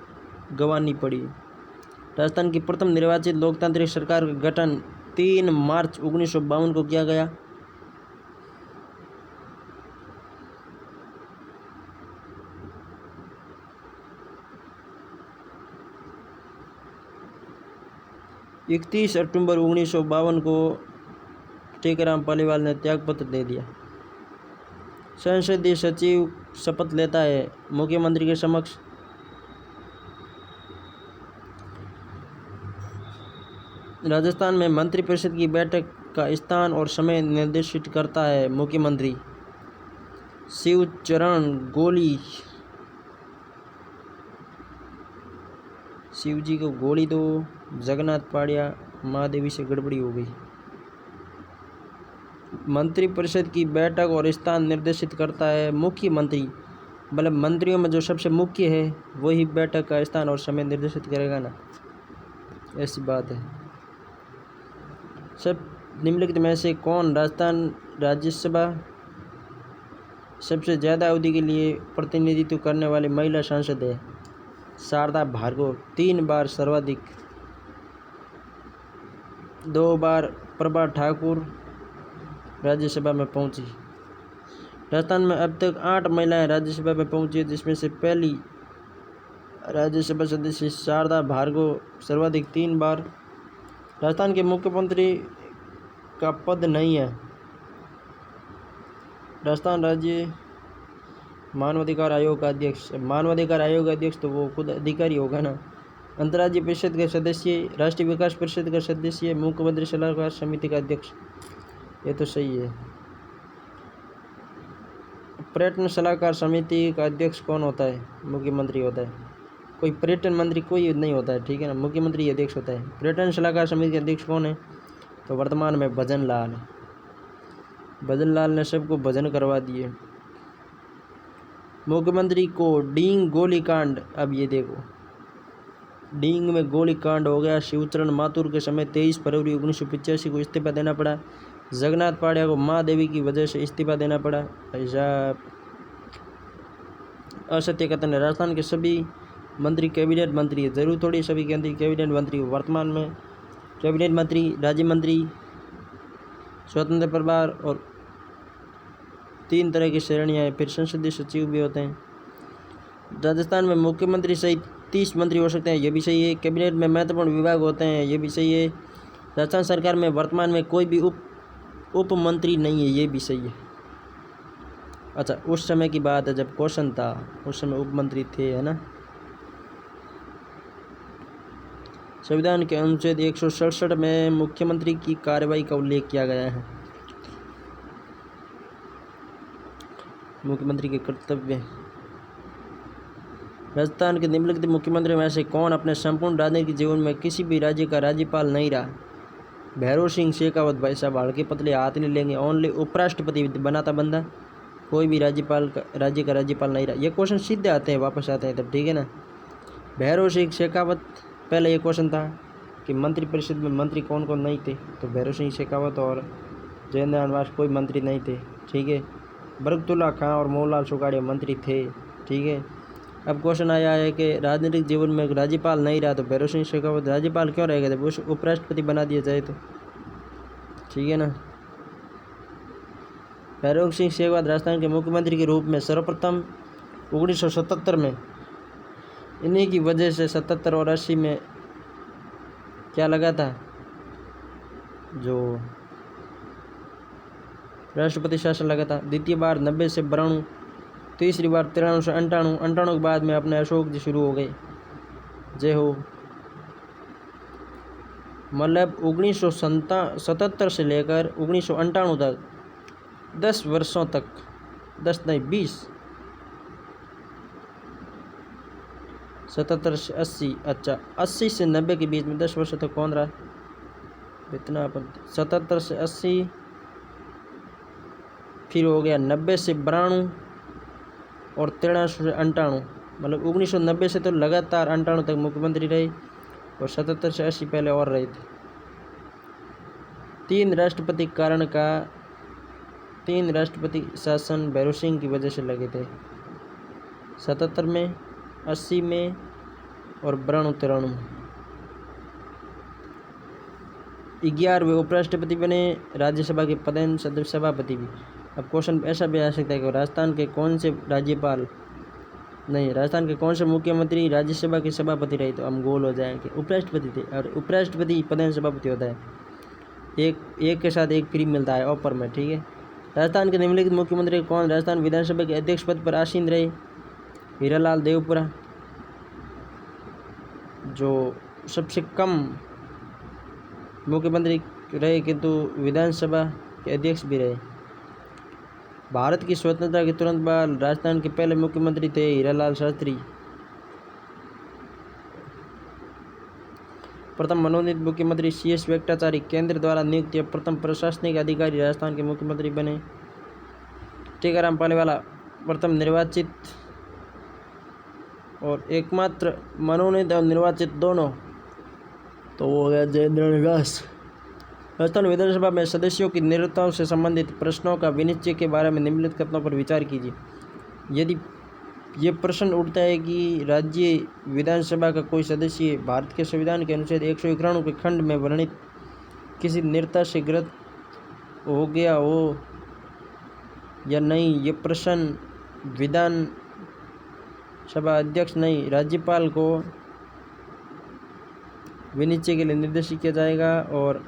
गंवानी पड़ी। राजस्थान की प्रथम निर्वाचित लोकतांत्रिक सरकार का गठन 3 मार्च 1952 को किया गया। इकतीस अक्टूबर 1952 को टेकाराम पालीवाल ने त्यागपत्र दे दिया। संसदीय सचिव शपथ लेता है मुख्यमंत्री के समक्ष। राजस्थान में मंत्रिपरिषद की बैठक का स्थान और समय निर्देशित करता है मुख्यमंत्री। शिवचरण गोली, शिव जी को गोली दो। जगन्नाथ पहाड़िया महादेवी से गड़बड़ी हो गई। मंत्रिपरिषद की बैठक और स्थान निर्देशित करता है मुख्यमंत्री। मतलब मंत्रियों में जो सबसे मुख्य है वही बैठक का स्थान और समय निर्देशित करेगा ना, ऐसी बात है। सब निम्नलिखित में से कौन राजस्थान राज्यसभा सबसे ज़्यादा अवधि के लिए प्रतिनिधित्व करने वाली महिला सांसद है? शारदा भार्गव, 3 बार सर्वाधिक। 2 बार प्रभा ठाकुर राज्यसभा में पहुंची। राजस्थान में अब तक 8 महिलाएं राज्यसभा में पहुंची है, जिसमें से पहली राज्यसभा सदस्य शारदा भार्गव सर्वाधिक 3 बार। राजस्थान के मुख्यमंत्री का पद नहीं है। राजस्थान राज्य मानवाधिकार आयोग का अध्यक्ष। मानवाधिकार आयोग का अध्यक्ष तो वो खुद अधिकारी होगा ना। अंतर्राज्यीय परिषद का सदस्य, राष्ट्रीय विकास परिषद का सदस्य, मुख्यमंत्री सलाहकार समिति का अध्यक्ष। ये तो सही है। पर्यटन सलाहकार समिति का अध्यक्ष कौन होता है? मुख्यमंत्री होता है। कोई पर्यटन मंत्री कोई नहीं होता है, ठीक है ना, मुख्यमंत्री अध्यक्ष होता है। पर्यटन सलाहकार समिति के अध्यक्ष कौन है? तो वर्तमान में भजन लाल। भजन लाल ने सबको भजन करवा दिए। मुख्यमंत्री को डींग गोलीकांड, अब ये देखो, डींग में गोलीकांड हो गया। शिवचरण माथुर के समय 23 फरवरी 1985 को इस्तीफा देना पड़ा। जगन्नाथ पाड़िया को माँ देवी की वजह से इस्तीफा देना पड़ा। ऐसा असत्य कथन है। राजस्थान के सभी मंत्री कैबिनेट मंत्री है, जरूर थोड़ी सभी केंद्रीय कैबिनेट मंत्री वर्तमान में कैबिनेट मंत्री, राज्य मंत्री, स्वतंत्र प्रभार और 3 तरह की श्रेणियाँ हैं। फिर संसदीय सचिव भी होते हैं। राजस्थान में मुख्यमंत्री सहित 30 मंत्री हो सकते हैं, ये भी सही है। कैबिनेट में महत्वपूर्ण विभाग होते हैं, ये भी सही है। राजस्थान सरकार में वर्तमान में कोई भी उप मंत्री नहीं है, ये भी सही है। अच्छा, उस समय की बात है जब क्वेश्चन था, उस समय उप मंत्री थे, है ना। संविधान के अनुच्छेद 167 में मुख्यमंत्री की कार्रवाई का उल्लेख किया गया है। मुख्यमंत्री के कर्तव्य। राजस्थान के निम्नलिखित मुख्यमंत्री में से कौन अपने संपूर्ण राजनीतिक जीवन में किसी भी राज्य का राज्यपाल नहीं रहा? भैरव सिंह शेखावत। भाई साहब हल्के पतले हाथ नहीं लेंगे, ओनली उपराष्ट्रपति बनाता बंदा, कोई भी राज्य का राज्यपाल नहीं रहा। ये क्वेश्चन सीधे आते हैं, वापस आते हैं तब, ठीक है ना। भैरव सिंह शेखावत, पहले ये क्वेश्चन था कि मंत्रिपरिषद में मंत्री कौन कौन नहीं थे, तो भैरव सिंह शेखावत और जयेंद्र निवास कोई मंत्री नहीं थे, ठीक है। बरकतुल्ला खां और मोहनलाल सुखाड़िया मंत्री थे, ठीक है। अब क्वेश्चन आया है कि राजनीतिक जीवन में राज्यपाल नहीं रहा, तो भैरव सिंह शेखावत राज्यपाल क्यों रहेगा जब उस उपराष्ट्रपति बना दिया जाए तो, ठीक है ना। भैरव सिंह शेखावत राजस्थान के मुख्यमंत्री के रूप में सर्वप्रथम 1977 में, इन्हीं की वजह से 77 और 80 में क्या लगा था, जो राष्ट्रपति शासन लगा था। द्वितीय बार 90 से 92, तीसरी बार 93 से 98, 98 के बाद में अपने अशोक जी शुरू हो गए, जय हो। मतलब 1977 से लेकर 1998 तक 10 वर्षों तक, 10 नहीं 20, 77 से 80, अच्छा 80 से 90 के बीच में 10 वर्षों तक कौन रहा? इतना अपन 77 से 80, फिर हो गया 90 से 92 और 93 से 98, मतलब 1990 से तो लगातार 98 तक मुख्यमंत्री रहे और 77 से 80 पहले और रहे थे। 3 राष्ट्रपति शासन भैरव सिंह की वजह से लगे थे, 77 में, 80 में और 92-93 में। 11वें उपराष्ट्रपति बने, राज्यसभा के पदेन सभापति भी। अब क्वेश्चन ऐसा भी आ सकता है कि राजस्थान के कौन से मुख्यमंत्री राज्यसभा के सभापति रहे, तो हम गोल हो जाएंगे, उपराष्ट्रपति थे। और उपराष्ट्रपति पदेन सभापति होता है, एक के साथ एक फ्री मिलता है ऑफर में, ठीक है। राजस्थान के निम्नलिखित मुख्यमंत्री कौन राजस्थान विधानसभा के अध्यक्ष पद पर आसीन रहे? हीरालाल देवपुरा, जो सबसे कम मुख्यमंत्री रहे किंतु विधानसभा के अध्यक्ष भी रहे। भारत की स्वतंत्रता के तुरंत बाद राजस्थान के पहले मुख्यमंत्री थे हीरालाल शास्त्री। प्रथम मनोनीत मुख्यमंत्री CS वेंकटाचार्य केंद्र द्वारा नियुक्त या प्रथम प्रशासनिक अधिकारी राजस्थान के मुख्यमंत्री बने। टीकाराम पालीवाला प्रथम निर्वाचित और एकमात्र मनोनीत और निर्वाचित दोनों, तो वो हो गया जयेंद्र निवास। राजस्थान विधानसभा में सदस्यों की निरंतरता से संबंधित प्रश्नों का विनिश्चय के बारे में निम्नलिखित कथनों पर विचार कीजिए। यदि ये प्रश्न उठता है कि राज्य विधानसभा का कोई सदस्य भारत के संविधान के अनुच्छेद 191 के खंड में वर्णित किसी निरंतरता से ग्रस्त हो गया हो या नहीं, ये प्रश्न विधानसभा अध्यक्ष नहीं राज्यपाल को विनिश्चय के लिए निर्देशित किया जाएगा और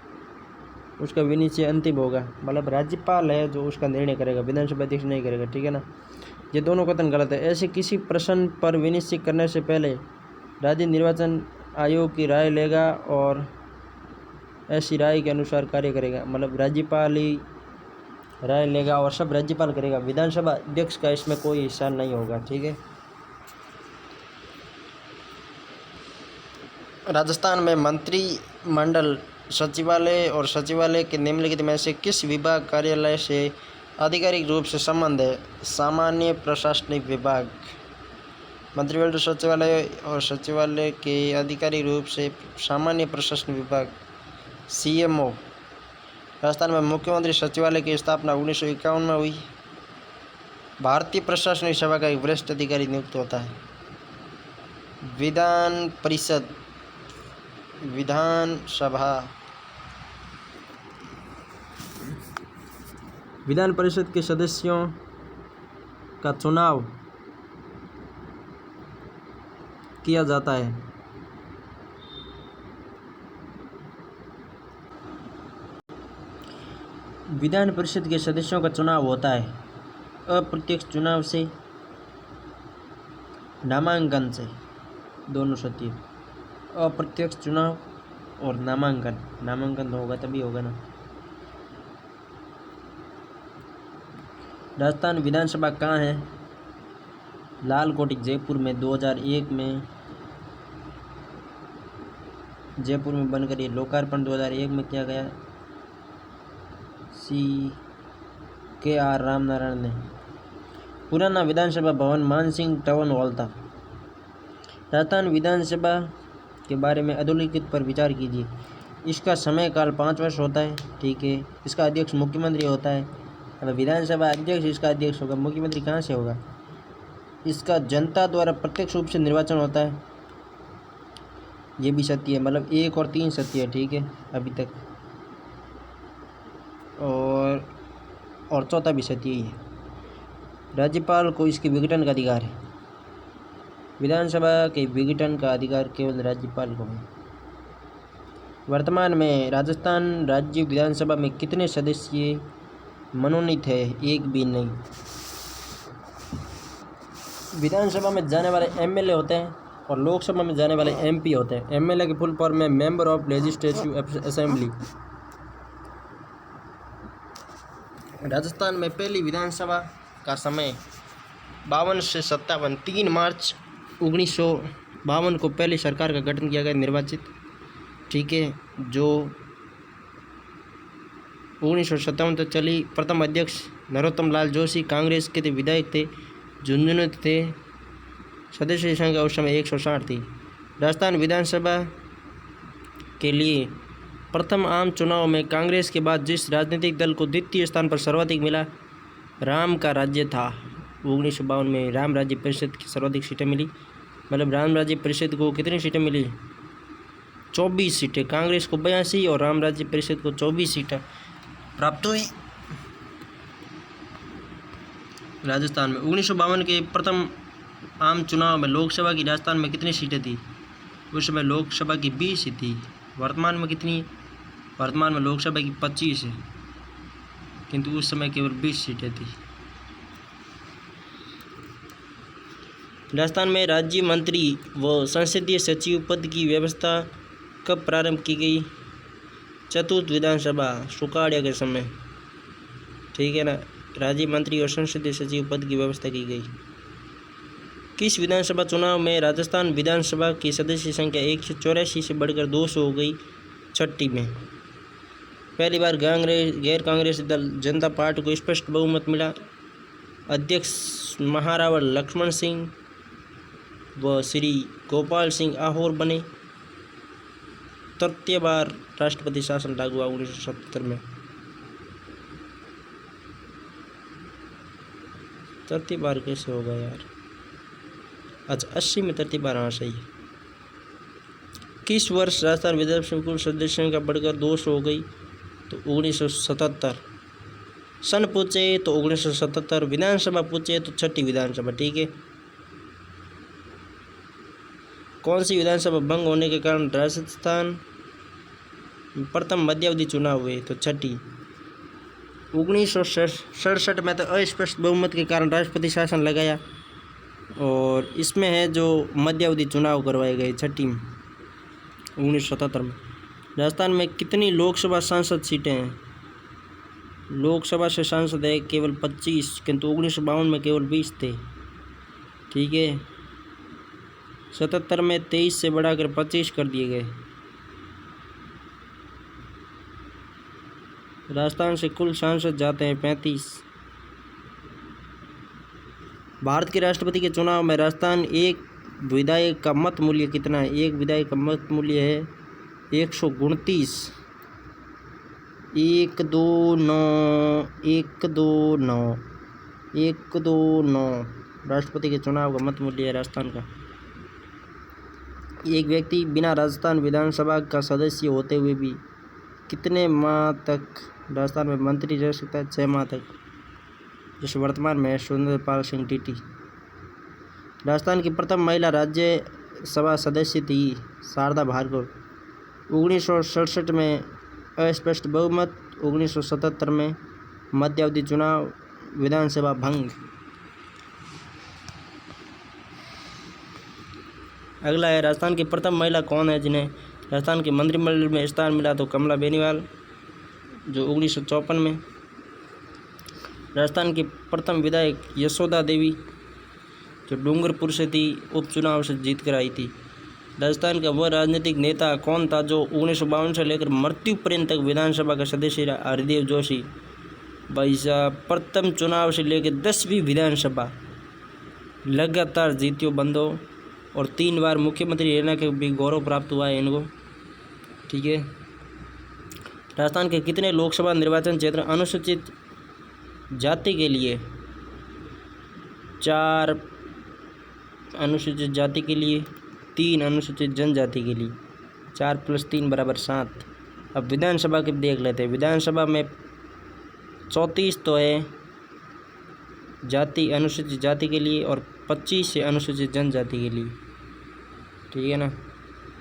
उसका विनिश्चय अंतिम होगा। मतलब राज्यपाल है जो उसका निर्णय करेगा, विधानसभा अध्यक्ष नहीं करेगा, ठीक है ना। ये दोनों कथन गलत है। ऐसे किसी प्रश्न पर विनिश्चय करने से पहले राज्य निर्वाचन आयोग की राय लेगा और ऐसी राय के अनुसार कार्य करेगा। मतलब राज्यपाल ही राय लेगा और सब राज्यपाल करेगा। विधानसभा अध्यक्ष का इसमें कोई हिस्सा नहीं होगा। ठीक है। राजस्थान में मंत्रिमंडल सचिवालय और सचिवालय के निम्नलिखित में से किस विभाग कार्यालय से आधिकारिक रूप से संबंध है? सामान्य प्रशासनिक विभाग। मंत्रिमंडल सचिवालय और सचिवालय के आधिकारिक रूप से सामान्य प्रशासनिक विभाग CMO। राजस्थान में मुख्यमंत्री सचिवालय की स्थापना 1951 में हुई। भारतीय प्रशासनिक सभा का एक वरिष्ठ अधिकारी नियुक्त होता है। विधान परिषद के सदस्यों का चुनाव किया जाता है। विधान परिषद के सदस्यों का चुनाव होता है अप्रत्यक्ष चुनाव से, नामांकन से, दोनों सत्य। अप्रत्यक्ष चुनाव और नामांकन तो होगा तभी होगा ना। राजस्थान विधानसभा कहाँ है? लालकोटी जयपुर में 2001 में जयपुर में बनकर ये लोकार्पण 2001 में किया गया। CKR रामनारायण ने। पुराना विधानसभा भवन मानसिंह टाउन हॉल था। राजस्थान विधानसभा के बारे में अधोलिखित पर विचार कीजिए। इसका समय काल 5 वर्ष होता है। ठीक है। इसका अध्यक्ष मुख्यमंत्री होता है। अब विधानसभा अध्यक्ष इसका अध्यक्ष होगा, मुख्यमंत्री कहाँ से होगा? इसका जनता द्वारा प्रत्यक्ष रूप से निर्वाचन होता है। ये भी सत्य है, मतलब 1 और 3 सत्य है। ठीक है अभी तक। और चौथा भी सत्य ही है। राज्यपाल को इसके विघटन का अधिकार है। विधानसभा के विघटन का अधिकार केवल राज्यपाल को है। वर्तमान में राजस्थान राज्य विधानसभा में कितने सदस्य मनोनीत है? एक भी नहीं। विधानसभा में जाने वाले MLA होते हैं और लोकसभा में जाने वाले MP होते हैं। MLA की फुल फॉर्म है member of legislative assembly. Rajasthan में पहली विधानसभा का समय 52 से 57, 3 मार्च 1952 को पहली सरकार का गठन किया गया, निर्वाचित। ठीक है। जो 1957 तक चली। प्रथम अध्यक्ष नरोत्तम लाल जोशी कांग्रेस के थे, विधायक थे, झुंझुनू थे। सदस्य की संख्या उस समय 160 थी। राजस्थान विधानसभा के लिए प्रथम आम चुनाव में कांग्रेस के बाद जिस राजनीतिक दल को द्वितीय स्थान पर सर्वाधिक मिला, राम का राज्य था। 1952 में राम राज्य परिषद की सर्वाधिक सीटें मिली। मतलब राम राज्य परिषद को कितनी सीटें मिली? 24 सीटें। कांग्रेस को 82 और राम राज्य परिषद को 24 सीटें प्राप्त हुई राजस्थान में। 1952 के प्रथम आम चुनाव में लोकसभा की राजस्थान में कितनी सीटें थी? उस समय लोकसभा की 20 थी। वर्तमान में कितनी? वर्तमान में लोकसभा की 25 है, किंतु उस समय केवल 20 सीटें थी। राजस्थान में राज्य मंत्री व संसदीय सचिव पद की व्यवस्था कब प्रारंभ की गई? चतुर्थ विधानसभा सुखाड़िया के समय। ठीक है ना। राज्य मंत्री और संसदीय सचिव पद की व्यवस्था की गई। किस विधानसभा चुनाव में राजस्थान विधानसभा की सदस्य संख्या 184 से बढ़कर 200 हो गई? छठी में। पहली बार गैर कांग्रेसी दल जनता पार्टी को स्पष्ट बहुमत मिला। अध्यक्ष महारावल लक्ष्मण सिंह व श्री गोपाल सिंह आहोर बने। तृतीय बार राष्ट्रपति शासन लागू हुआ 1977 में। तृतीय बार कैसे होगा यार? अच्छा 80 में तृतीय बार। हाँ सही है। किस वर्ष राजस्थान विधानसभा कुल सदस्यों का बढ़कर 200 हो गई? तो 1977। सन पूछे तो 1977, विधानसभा पूछे तो छठी विधानसभा। ठीक है। कौन सी विधानसभा भंग होने के कारण राजस्थान प्रथम मध्यावधि चुनाव हुए? तो छठी। 1967 में तो अस्पष्ट बहुमत के कारण राष्ट्रपति शासन लगाया, और इसमें है जो मध्यावधि चुनाव करवाए गए छठी में 1977 में। राजस्थान में कितनी लोकसभा सांसद सीटें हैं? लोकसभा से सांसद है केवल 25, किंतु 1952 में केवल 20 थे। ठीक है, 77 में 23 से बढ़ाकर 25 कर दिए गए। राजस्थान से कुल सांसद जाते हैं 35। भारत के राष्ट्रपति के चुनाव में राजस्थान एक विधायक का मत मूल्य कितना है? एक विधायक का मत मूल्य है 129। 129 राष्ट्रपति के चुनाव का मत मूल्य है राजस्थान का। एक व्यक्ति बिना राजस्थान विधानसभा का सदस्य होते हुए भी कितने माह तक राजस्थान में मंत्री रह सकता है? 6 माह तक, जैसे वर्तमान में सुरेंद्रपाल सिंह टीटी। राजस्थान की प्रथम महिला राज्यसभा सदस्य थी शारदा भार्गव। 1967 में अस्पष्ट बहुमत, 1977 में मध्यावधि चुनाव, विधानसभा भंग। अगला है, राजस्थान की प्रथम महिला कौन है जिन्हें राजस्थान के मंत्रिमंडल में स्थान मिला? तो कमला बेनीवाल, जो 1954 में। राजस्थान की प्रथम विधायक यशोदा देवी, जो डूंगरपुर से थी, उपचुनाव से जीत कर आई थी। राजस्थान का वह राजनीतिक नेता कौन था जो 1952 से लेकर मृत्यु पर्यंत तक विधानसभा का सदस्य रहा? हरिदेव जोशी। भाई साहब, प्रथम चुनाव से लेकर 10वीं विधानसभा लगातार जीतियो बंदो, और 3 बार मुख्यमंत्री रहने के भी गौरव प्राप्त हुआ है इनको। ठीक है, राजस्थान के कितने लोकसभा निर्वाचन क्षेत्र अनुसूचित जाति के लिए? 4 अनुसूचित जाति के लिए, 3 अनुसूचित जनजाति के लिए। 4 + 3 = 7। अब विधानसभा के देख लेते हैं। विधानसभा में 34 तो है जाति, अनुसूचित जाति के लिए, और 25 है अनुसूचित जनजाति के लिए। ठीक है ना।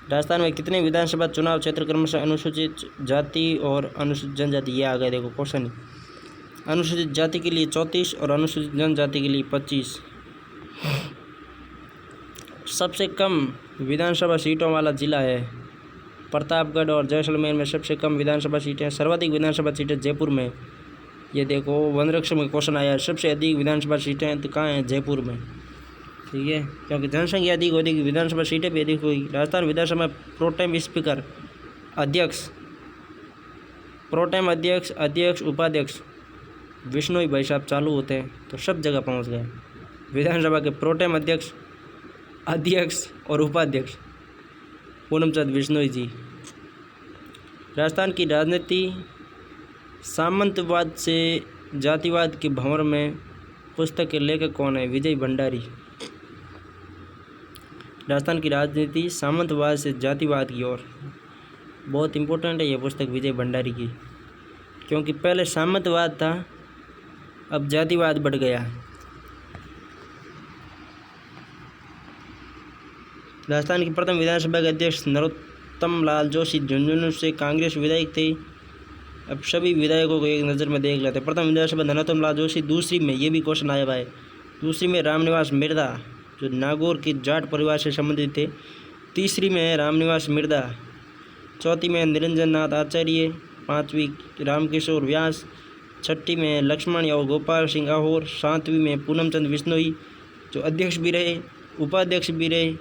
राजस्थान में कितने विधानसभा चुनाव क्षेत्र क्रमशः अनुसूचित जाति और अनुसूचित जनजाति? ये आ गए, देखो क्वेश्चन। अनुसूचित जाति के लिए 34 और अनुसूचित जनजाति के लिए 25। सबसे कम विधानसभा सीटों वाला जिला है प्रतापगढ़, और जैसलमेर में सबसे कम विधानसभा सीटें। सर्वाधिक विधानसभा सीटें जयपुर में। ये देखो वनरक्षक में क्वेश्चन आया है, सबसे अधिक विधानसभा सीटें तो कहाँ हैं? जयपुर में। ठीक है, क्योंकि जनसंख्या अधिक होगी, विधानसभा सीटें भी अधिक होगी। राजस्थान विधानसभा प्रोटेम स्पीकर, अध्यक्ष, प्रोटेम अध्यक्ष, अध्यक्ष, उपाध्यक्ष विष्णोई भाई साहब चालू होते हैं तो सब जगह पहुंच गए। विधानसभा के प्रोटेम अध्यक्ष, अध्यक्ष और उपाध्यक्ष पूनमचंद बिश्नोई जी। राजस्थान की राजनीति सामंतवाद से जातिवाद के भंवर में पुस्तक के लेखक कौन है? विजय भंडारी। राजस्थान की राजनीति सामंतवाद से जातिवाद की ओर, बहुत इम्पोर्टेंट है ये पुस्तक विजय भंडारी की, क्योंकि पहले सामंतवाद था, अब जातिवाद बढ़ गया। राजस्थान की प्रथम विधानसभा के अध्यक्ष नरोत्तम लाल जोशी झुंझुनू से कांग्रेस विधायक थे। अब सभी विधायकों को एक नज़र में देख लेते हैं। प्रथम विधानसभा नरोत्तम लाल जोशी। दूसरी में ये भी क्वेश्चन आया भाई, दूसरी में रामनिवास मिर्धा, जो नागौर के जाट परिवार से संबंधित थे। तीसरी में है रामनिवास मिर्धा। चौथी में निरंजन नाथ आचार्य। पाँचवीं रामकिशोर व्यास। छठी में लक्ष्मण और गोपाल सिंह आहोर। सातवीं में पूनमचंद बिश्नोई, जो अध्यक्ष भी रहे, उपाध्यक्ष भी रहे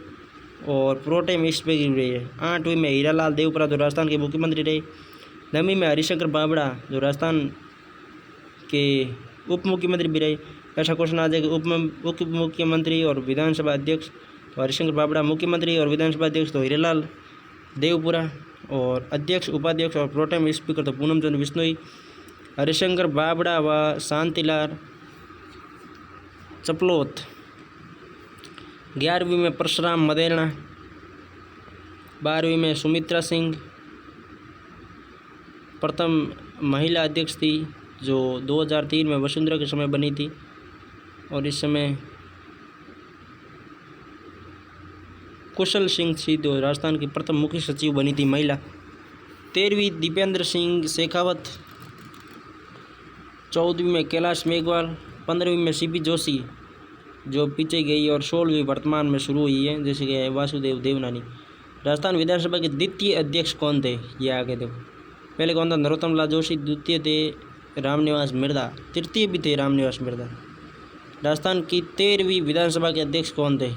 और प्रोटेम स्पीकर भी रहे। आठवीं में हीरालाल देवपुरा, जो राजस्थान के मुख्यमंत्री रहे। नवीं में हरिशंकर बाबड़ा, जो राजस्थान के उप मुख्यमंत्री भी रहे। ऐसा क्वेश्चन आ जाएगा उप मुख्यमंत्री और विधानसभा अध्यक्ष, तो हरिशंकर बाबड़ा मुख्यमंत्री और विधानसभा अध्यक्ष तो हीरालाल देवपुरा, और अध्यक्ष, उपाध्यक्ष और प्रोटेम स्पीकर तो पूनमचंद बिश्नोई, हरिशंकर बाबड़ा व शांतिलाल चपलोत। 11वीं में परशुराम मदेरणा। 12वीं में सुमित्रा सिंह प्रथम महिला अध्यक्ष थी, जो 2003 में वसुंधरा के समय बनी थी, और इस समय कुशल सिंह थी, जो राजस्थान की प्रथम मुख्य सचिव बनी थी महिला। 13वीं दीपेंद्र सिंह शेखावत। 14वीं में कैलाश मेघवाल। 15वीं में सीपी जोशी, जो पीछे गई, और 16वीं वर्तमान में शुरू हुई है, जैसे कि वासुदेव देवनानी। राजस्थान विधानसभा के द्वितीय अध्यक्ष कौन थे? ये आगे देखो। पहले कौन था? नरोत्तम लाल जोशी। द्वितीय थे रामनिवास मिर्धा, तृतीय भी थे रामनिवास मिर्धा। राजस्थान की 13वीं विधानसभा के अध्यक्ष कौन थे?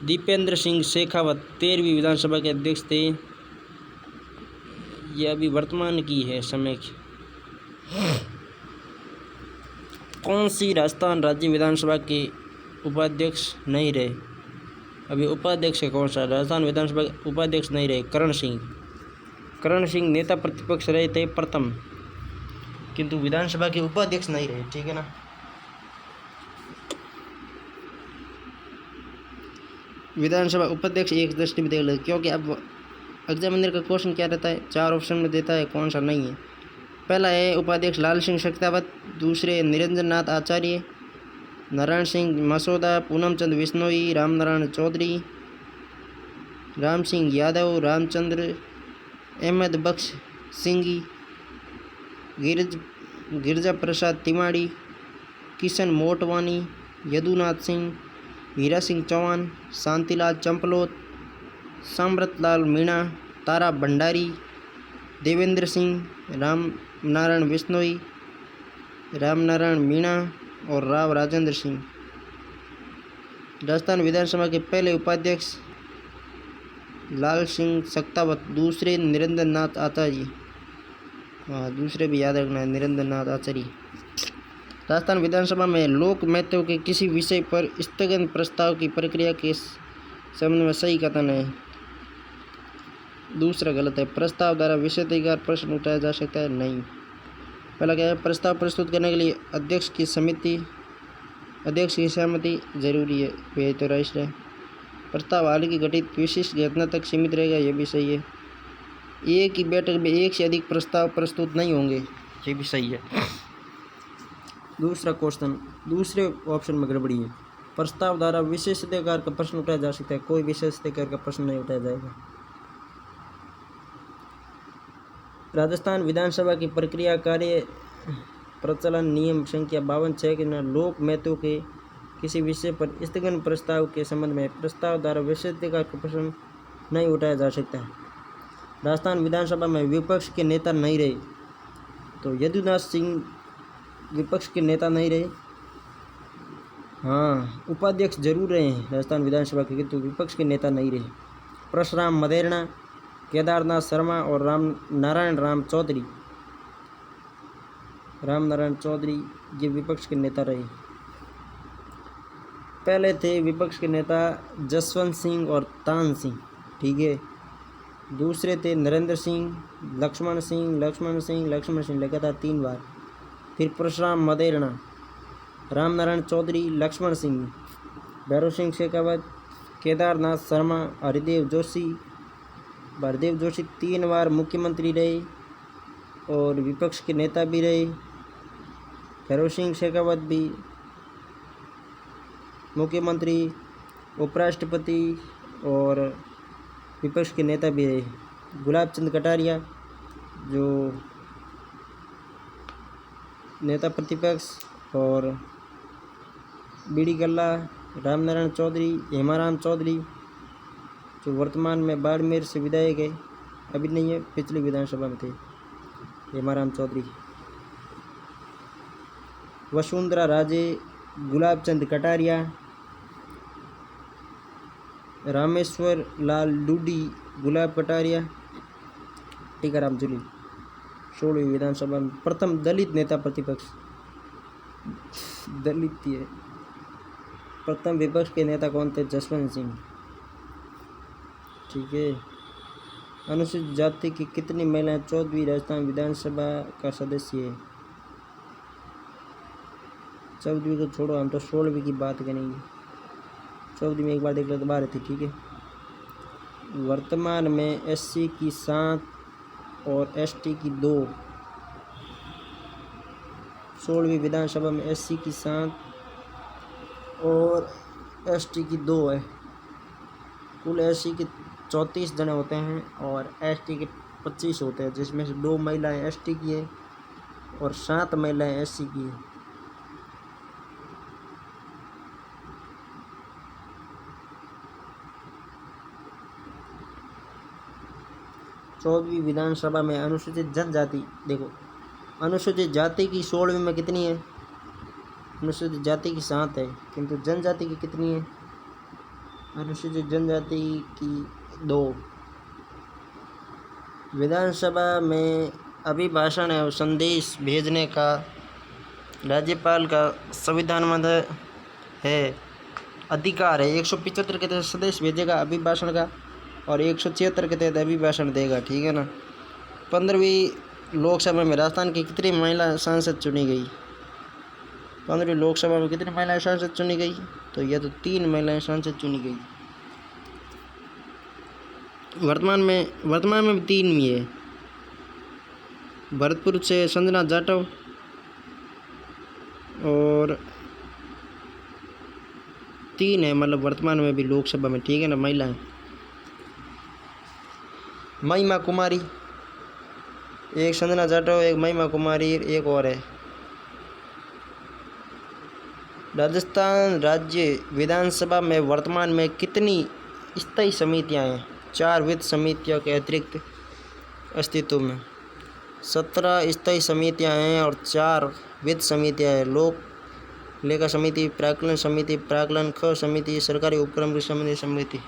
दीपेंद्र सिंह शेखावत 13वीं विधानसभा के अध्यक्ष थे। ये अभी वर्तमान की है समय की। कौन सी राजस्थान राज्य विधानसभा के उपाध्यक्ष नहीं रहे? अभी उपाध्यक्ष है कौन सा? राजस्थान विधानसभा के उपाध्यक्ष नहीं रहे, करण सिंह। करण सिंह नेता प्रतिपक्ष रहे थे प्रथम, किंतु विधानसभा के उपाध्यक्ष नहीं रहे, ठीक है ना। विधानसभा उपाध्यक्ष एक दृष्टि में देख ले, क्योंकि अब एग्जामिनर का क्वेश्चन क्या रहता है, 4 ऑप्शन में देता है, कौन सा नहीं है। पहला है उपाध्यक्ष लाल सिंह शेखावत, दूसरे निरंजन नाथ आचार्य, नारायण सिंह मसौदा, पूनम चंद बिश्नोई, रामनारायण चौधरी, राम सिंह यादव, रामचंद्र, अहमद बख्श सिंघी, गिरजा प्रसाद तिवाड़ी, किशन मोटवानी, यदुनाथ सिंह, हीरा सिंह चौहान, शांतिलाल चंपलोत, समृतलाल मीणा, तारा भंडारी, देवेंद्र सिंह, राम नारायण बिश्नोई, रामनारायण मीणा और राव राजेंद्र सिंह। राजस्थान विधानसभा के पहले उपाध्यक्ष लाल सिंह शेखावत, दूसरे निरंजन नाथ आचार्य। हाँ, दूसरे भी याद रखना है, निरंजन नाथ आचार्य। राजस्थान विधानसभा में लोक महत्व के किसी विषय पर स्थगन प्रस्ताव की प्रक्रिया के संबंध में सही कथन है? दूसरा गलत है। प्रस्ताव द्वारा विशेषाधिकार प्रश्न उठाया जा सकता है? नहीं। पहला क्या है? प्रस्ताव प्रस्तुत करने के लिए अध्यक्ष की सहमति जरूरी है, वे तो राइट है। प्रस्ताव हाल की घटित विशिष्ट घटना तक सीमित रहेगा, यह भी सही है। एक ही बैठक में एक से अधिक प्रस्ताव प्रस्तुत नहीं होंगे, ये भी सही है। दूसरा क्वेश्चन, दूसरे ऑप्शन में गड़बड़ी है। प्रस्ताव द्वारा विशेषाधिकार का प्रश्न उठाया जा सकता है, कोई विशेषाधिकार का प्रश्न नहीं उठाया जाएगा। राजस्थान विधानसभा की प्रक्रिया कार्य प्रचलन नियम संख्या 52(6) के अनुसार लोक महत्व के किसी विषय पर स्थगन प्रस्ताव के संबंध में प्रस्ताव द्वारा विशेषाधिकार का प्रश्न नहीं उठाया जा सकता। राजस्थान विधानसभा में विपक्ष के नेता नहीं रहे, तो यदुनाथ सिंह विपक्ष के नेता नहीं रहे। हाँ, उपाध्यक्ष जरूर रहे हैं राजस्थान विधानसभा के, किंतु विपक्ष के नेता नहीं रहे। परशुराम मदेरणा, केदारनाथ शर्मा और राम नारायण चौधरी ये विपक्ष के नेता रहे। पहले थे विपक्ष के नेता जसवंत सिंह और तान सिंह, ठीक है। दूसरे थे नरेंद्र सिंह, लक्ष्मण सिंह लगातार 3 बार। फिर परशुराम मदेरणा, रामनारायण चौधरी, लक्ष्मण सिंह, भैरव सिंह शेखावत, केदारनाथ शर्मा, हरदेव जोशी 3 बार मुख्यमंत्री रहे और विपक्ष के नेता भी रहे। भैरव सिंह शेखावत भी मुख्यमंत्री, उपराष्ट्रपति और विपक्ष के नेता भी रहे। गुलाब चंद कटारिया जो नेता प्रतिपक्ष, और बीडी कल्ला, रामनारायण चौधरी, हेमाराम चौधरी जो वर्तमान में बाड़मेर से विधायक है, अभी नहीं है, पिछली विधानसभा में थे हेमाराम चौधरी। वसुंधरा राजे, गुलाब चंद कटारिया, रामेश्वर लाल डूडी, गुलाब कटारिया, टीकाराम जूली। 16वीं विधानसभा में प्रथम दलित नेता प्रतिपक्ष, दलित थी। प्रथम विपक्ष के नेता कौन थे? जसवंत सिंह, ठीक है। अनुसूचित जाति की कितनी महिलाएं 14वीं राजस्थान विधानसभा का सदस्य है? 14वीं को छोड़ो, हम तो 16वीं की बात करेंगे। 14वीं में एक बार देख लो तो 12 थी, ठीक है। वर्तमान में SC की 7 और ST की 2। 16वीं विधानसभा में SC की 7 और ST की 2 है। कुल SC के 34 जने होते हैं और ST के 25 होते हैं, जिसमें से 2 महिलाएं ST की है और 7 महिलाएं SC की है। चौदहवीं विधानसभा में अनुसूचित जनजाति, देखो अनुसूचित जाति की 16वीं में कितनी है? अनुसूचित जाति की 7 है, किंतु जनजाति की कितनी है? अनुसूचित जनजाति की 2। विधानसभा में अभिभाषण एवं संदेश भेजने का राज्यपाल का संविधान में है अधिकार है। 175 के तहत संदेश भेजेगा अभिभाषण का और 176 के तहत अभिभाषण देगा, ठीक है ना। 15वीं लोकसभा में राजस्थान की कितनी महिला सांसद चुनी गई? 15वीं लोकसभा में कितनी महिलाएं सांसद चुनी गई? तो यह तो 3 महिलाएं सांसद चुनी गई। वर्तमान में भी 3 ही है। भरतपुर से संजना जाटव और 3 है, मतलब वर्तमान में भी लोकसभा में, ठीक है ना, महिलाएं। महिमा कुमारी, एक संजना जाटव, एक महिमा कुमारी, एक और है। राजस्थान राज्य विधानसभा में वर्तमान में कितनी स्थायी समितियां हैं? 4 वित्त समितियों के अतिरिक्त अस्तित्व में 17 स्थायी समितियां हैं और 4 वित्त समितियां हैं। लोक लेखा समिति, प्राक्कलन समिति, प्राक्कलन ख समिति, सरकारी उपक्रम की समिति।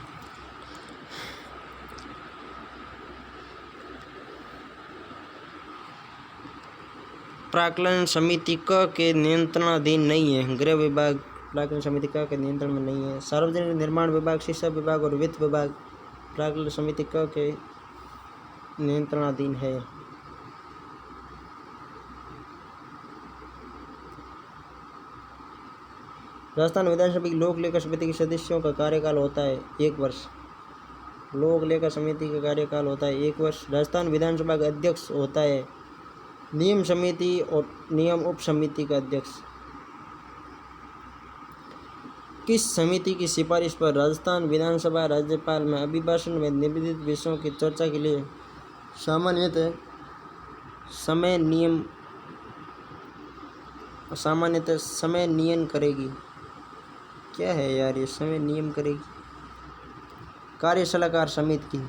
प्राक्कलन समिति क के नियंत्रणाधीन नहीं है। गृह विभाग प्राक्कलन समिति क के नियंत्रण में नहीं है। सार्वजनिक निर्माण विभाग, शिक्षा विभाग और वित्त विभाग प्राक्कलन समिति क के नियंत्रणाधीन है। राजस्थान विधानसभा की लोक लेखा समिति के सदस्यों का कार्यकाल होता है 1 वर्ष। लोक लेखा समिति का कार्यकाल होता है 1 वर्ष। राजस्थान विधानसभा का अध्यक्ष होता है नियम समिति और नियम उप समिति का अध्यक्ष। किस समिति की सिफारिश पर राजस्थान विधानसभा राज्यपाल में अभिभाषण में निबंधित विषयों की चर्चा के लिए सामान्यतः समय नियम करेगी? क्या है यार ये समय नियम करेगी? कार्य सलाहकार समिति की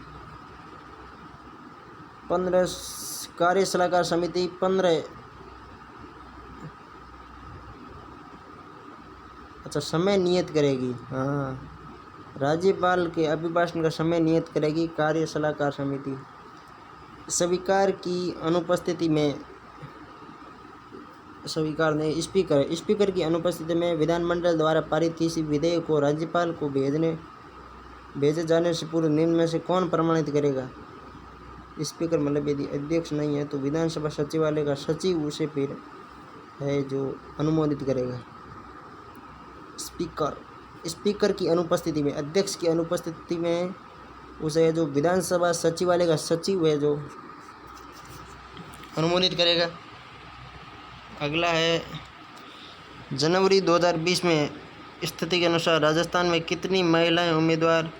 15 कार्य सलाहकार समिति 15 अच्छा समय नियत करेगी। हाँ, राज्यपाल के अभिभाषण का समय नियत करेगी कार्य सलाहकार समिति। स्पीकर की अनुपस्थिति में स्पीकर की अनुपस्थिति में विधानमंडल द्वारा पारित किसी विधेयक को राज्यपाल को भेजे जाने से पूर्व निम्न में से कौन प्रमाणित करेगा? स्पीकर, मतलब यदि अध्यक्ष नहीं है तो विधानसभा सचिवालय का सचिव उसे फिर है जो अनुमोदित करेगा। स्पीकर की अनुपस्थिति में, अध्यक्ष की अनुपस्थिति में उसे जो विधानसभा सचिवालय का सचिव है जो अनुमोदित करेगा। अगला है जनवरी 2020 में स्थिति के अनुसार राजस्थान में कितनी महिलाएं उम्मीदवार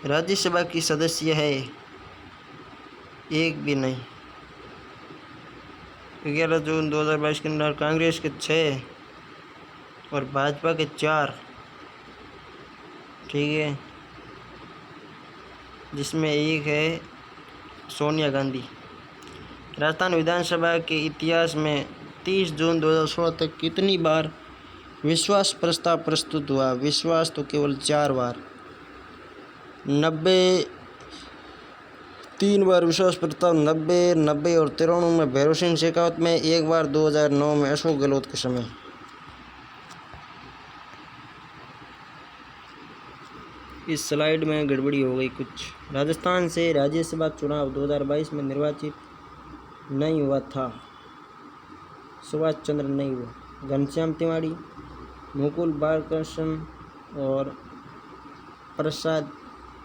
राज्यसभा की सदस्य है? 1 भी नहीं। 11 जून 2022 के अंदर कांग्रेस के 6 और भाजपा के 4, ठीक है, जिसमें एक है सोनिया गांधी। राजस्थान विधानसभा के इतिहास में 30 जून 2016 तक कितनी बार विश्वास प्रस्ताव प्रस्तुत हुआ? विश्वास तो केवल 4 बार। 3 बार विश्वास प्रस्ताव 90 और 93 में भैरव सिंह शेखावत में, 1 बार 2009 में अशोक गहलोत के समय। इस स्लाइड में गड़बड़ी हो गई कुछ। राजस्थान से राज्यसभा चुनाव 2022 में निर्वाचित नहीं हुआ था। सुभाष चंद्र नहीं हुआ, घनश्याम तिवारी, मुकुल बालकृष्ण और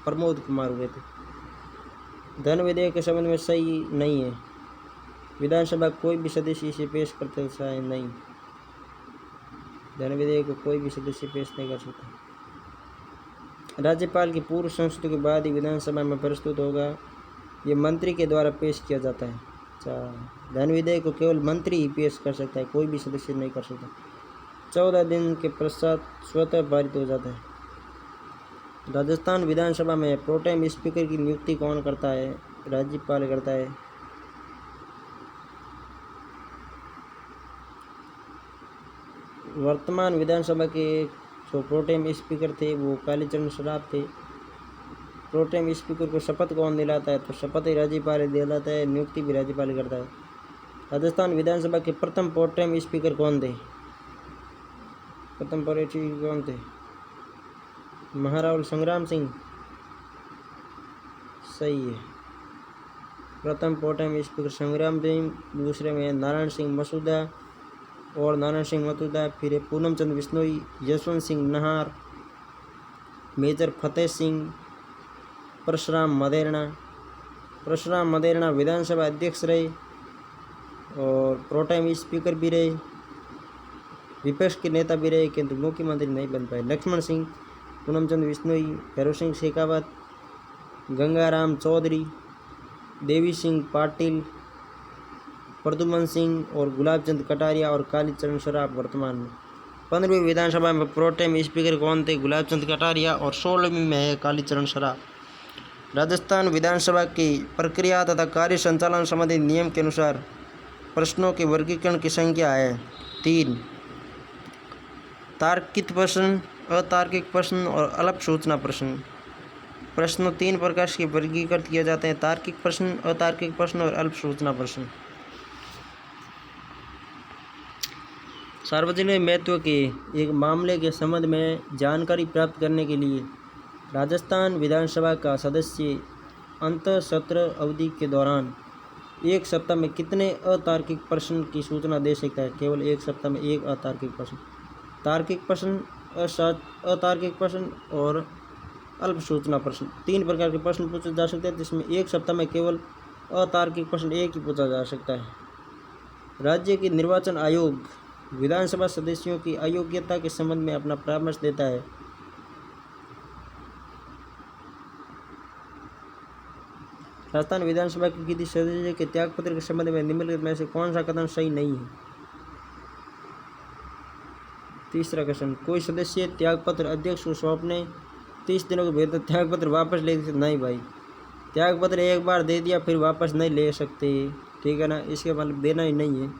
प्रमोद कुमार हुए थे। धन विधेयक के संबंध में सही नहीं है। विधानसभा कोई भी सदस्य इसे पेश करते चाहे नहीं। धन विधेयक को कोई भी सदस्य पेश नहीं कर सकता। राज्यपाल की पूर्व संस्तुति के बाद ही विधानसभा में प्रस्तुत होगा। ये मंत्री के द्वारा पेश किया जाता है। अच्छा, धन विधेयक को केवल मंत्री ही पेश कर सकता है, कोई भी सदस्य नहीं कर सकता। 14 दिन के पश्चात स्वतः पारित हो जाता है। राजस्थान विधानसभा में प्रोटेम स्पीकर की नियुक्ति कौन करता है? राज्यपाल करता है। वर्तमान विधानसभा के जो प्रोटेम स्पीकर थे वो कालीचरण सराफ थे। प्रोटेम स्पीकर को शपथ कौन दिलाता है? तो शपथ ही राज्यपाल दिलाता है, नियुक्ति भी राज्यपाल करता है। राजस्थान विधानसभा के प्रथम प्रोटेम स्पीकर कौन थे? प्रथम प्रोटेम स्पीकर कौन थे? महारावल संग्राम सिंह, सही है। प्रथम प्रोटेम स्पीकर संग्राम सिंह। दूसरे में नारायण सिंह मसूदा और नारायण सिंह मसूदा। फिर पूनम चंद बिश्नोई, यशवंत सिंह नाहर, मेजर फतेह सिंह, परशुराम मदेरणा। परशुराम मदेरणा विधानसभा अध्यक्ष रहे और प्रोटेम स्पीकर भी रहे, विपक्ष के नेता भी रहे, किंतु मुख्यमंत्री नहीं बन पाए। लक्ष्मण सिंह, पूनम चंद बिश्नोई, भैरव सिंह शेखावत, गंगाराम चौधरी, देवी सिंह पाटिल, प्रद्युमन सिंह और गुलाब चंद कटारिया और कालीचरण सराफ वर्तमान में। 15वीं विधानसभा में प्रोटेम स्पीकर कौन थे? गुलाब चंद कटारिया और 16वीं में है कालीचरण सराफ। राजस्थान विधानसभा की प्रक्रिया तथा कार्य संचालन संबंधी नियम के अनुसार प्रश्नों के वर्गीकरण की संख्या है 3। तार्किक प्रश्न, अतार्किक प्रश्न और अल्प सूचना प्रश्न। प्रश्न 3 प्रकार के वर्गीकृत किए जाते हैं: तार्किक प्रश्न, अतार्किक प्रश्न और अल्प सूचना प्रश्न। सार्वजनिक महत्व के एक मामले के संबंध में जानकारी प्राप्त करने के लिए राजस्थान विधानसभा का सदस्य अंत सत्र अवधि के दौरान एक सप्ताह में कितने अतार्किक प्रश्न की सूचना दे सकता है? केवल एक सप्ताह में एक अतार्किक प्रश्न। तार्किक प्रश्न, अतार्किक प्रश्न और अल्प सूचना प्रश्न, 3 प्रकार के प्रश्न पूछे जा सकते हैं, जिसमें एक सप्ताह में केवल अतार्किक प्रश्न एक ही पूछा जा सकता है। राज्य के निर्वाचन आयोग विधानसभा सदस्यों की अयोग्यता के संबंध में अपना परामर्श देता है। राजस्थान विधानसभा के किसी सदस्य के त्यागपत्र के संबंध में निम्नलिखित में से कौन सा कथन सही नहीं है? तीसरा क्वेश्चन, कोई सदस्य त्यागपत्र अध्यक्ष को सौंपने 30 दिनों के भीतर त्यागपत्र वापस ले सकते? नहीं भाई, त्यागपत्र एक बार दे दिया फिर वापस नहीं ले सकते, ठीक है ना। इसके मतलब देना ही नहीं है।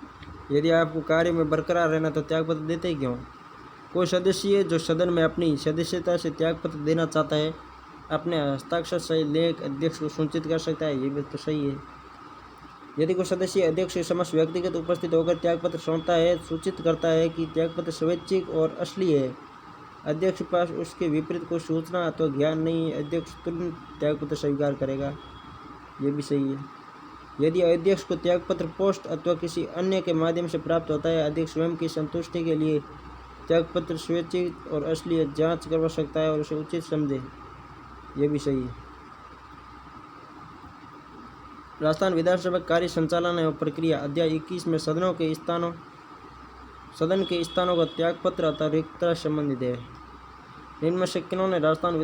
यदि आपको कार्य में बरकरार रहना तो त्यागपत्र देते ही क्यों? कोई सदस्य जो सदन में अपनी सदस्यता से त्यागपत्र देना चाहता है अपने हस्ताक्षर सहित लेख अध्यक्ष को सूचित कर सकता है, ये भी तो सही है। यदि कोई सदस्य अध्यक्ष के समक्ष व्यक्तिगत उपस्थित होकर त्यागपत्र सौंपता है, सूचित करता है कि त्यागपत्र स्वैच्छिक और असली है, अध्यक्ष के पास उसके विपरीत कोई सूचना अथवा ज्ञान नहीं है, अध्यक्ष तुरंत त्यागपत्र स्वीकार करेगा, ये भी सही है। यदि अध्यक्ष को त्यागपत्र पोस्ट अथवा किसी अन्य के माध्यम से प्राप्त होता है, अध्यक्ष स्वयं की संतुष्टि के लिए त्यागपत्र स्वैच्छिक और असली जांच करवा सकता है और उसे उचित समझे, ये भी सही है। राजस्थान विधानसभा कार्य संचालन एवं प्रक्रिया अध्याय 21 में सदन के स्थानों का त्यागपत्र अथवा रिक्तता संबंधित है। इनमें से किन्होंने राजस्थान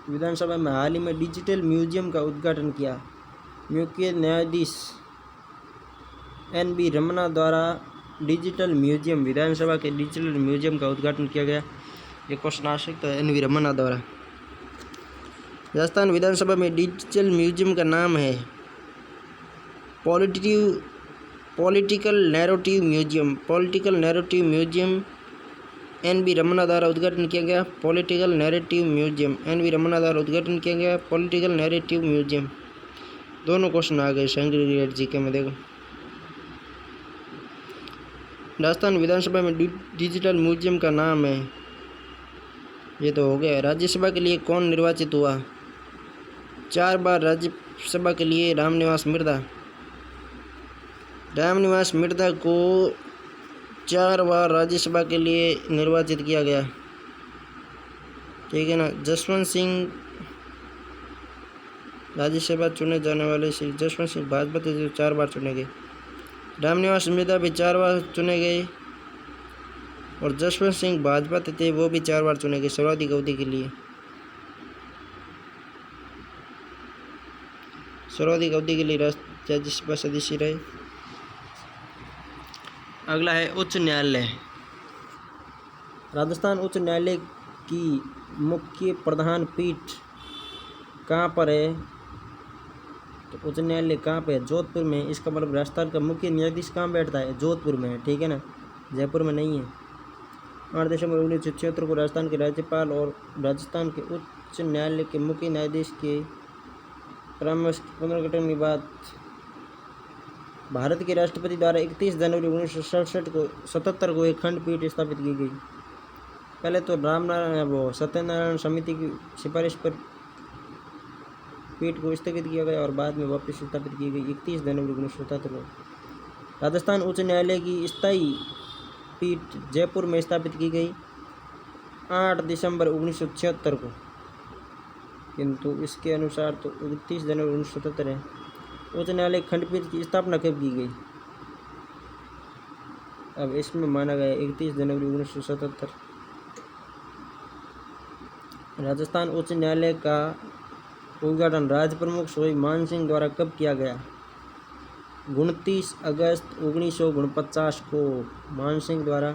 विधानसभा में हाल ही में डिजिटल म्यूजियम का उद्घाटन किया? मुख्य न्यायाधीश NB रमन्ना द्वारा डिजिटल म्यूजियम, विधानसभा के डिजिटल म्यूजियम का उद्घाटन किया गया। ये क्वेश्चन आ सकता है NB रमन्ना द्वारा। राजस्थान विधानसभा में डिजिटल म्यूजियम का नाम है political narrative museum NB Ramanna द्वारा उद्घाटन किया गया। Political narrative museum NB Ramanna द्वारा उद्घाटन किया गया। पॉलिटिकल नैरेटिव म्यूजियम, दोनों क्वेश्चन आ गए सेंग्रेगेट जीके में। देखो, राजस्थान विधानसभा में डिजिटल म्यूजियम का नाम है, ये तो हो गया। राज्यसभा के लिए कौन निर्वाचित हुआ? 4 बार राज्यसभा के लिए रामनिवास मिर्धा को 4 बार राज्यसभा के लिए निर्वाचित किया गया, ठीक है ना। जसवंत सिंह राज्यसभा चुने जाने वाले श्री जसवंत सिंह भाजपा थे जो 4 बार चुने गए। रामनिवास मिर्धा भी 4 बार चुने गए और जसवंत सिंह भाजपा थे वो भी 4 बार चुने गए सर्वाधिक अवधि के लिए। सर्वाधिक अवधि के लिए राज्यसभा सदस्य रहे। अगला है उच्च न्यायालय। राजस्थान उच्च न्यायालय की मुख्य प्रधान पीठ कहाँ पर है? तो उच्च न्यायालय कहाँ पे है? जोधपुर में। इसका मतलब राजस्थान का मुख्य न्यायाधीश कहाँ बैठता है? जोधपुर में है, ठीक है ना। जयपुर में नहीं है। 8 दिसंबर 1976 को राजस्थान के राज्यपाल और राजस्थान के उच्च न्यायालय के मुख्य न्यायाधीश के परामर्श के पुनर्गठन के बाद भारत के राष्ट्रपति द्वारा 31 जनवरी 1977 को एक खंडपीठ स्थापित की गई। पहले तो सत्यनारायण समिति की सिफारिश पर पीठ को स्थगित किया गया और बाद में वापस स्थापित की गई 31 जनवरी 1977 को। राजस्थान उच्च न्यायालय की स्थायी पीठ जयपुर में स्थापित की गई 8 दिसंबर 1976 को, किंतु इसके अनुसार तो 31 जनवरी 1977 है। उच्च न्यायालय खंडपीठ की स्थापना कब की गई? अब इसमें माना गया 31 जनवरी 1977। राजस्थान उच्च न्यायालय का उद्घाटन राज प्रमुख सोई मान सिंह द्वारा कब किया गया? 29 अगस्त 1949 को मान सिंह द्वारा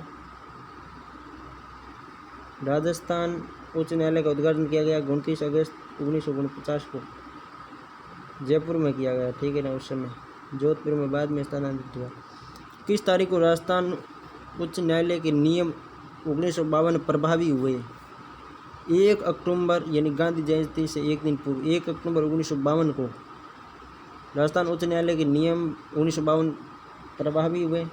राजस्थान उच्च न्यायालय का उद्घाटन किया गया। 29 अगस्त 1949 को जयपुर में किया गया, ठीक है ना। उस समय जोधपुर में बाद में स्थानांतरित हुआ। किस तारीख को राजस्थान उच्च न्यायालय के नियम 1952 प्रभावी हुए? 1 अक्टूबर यानी गांधी जयंती से एक दिन पूर्व 1 अक्टूबर 1952 को राजस्थान उच्च न्यायालय के नियम 1952 प्रभावी हुए।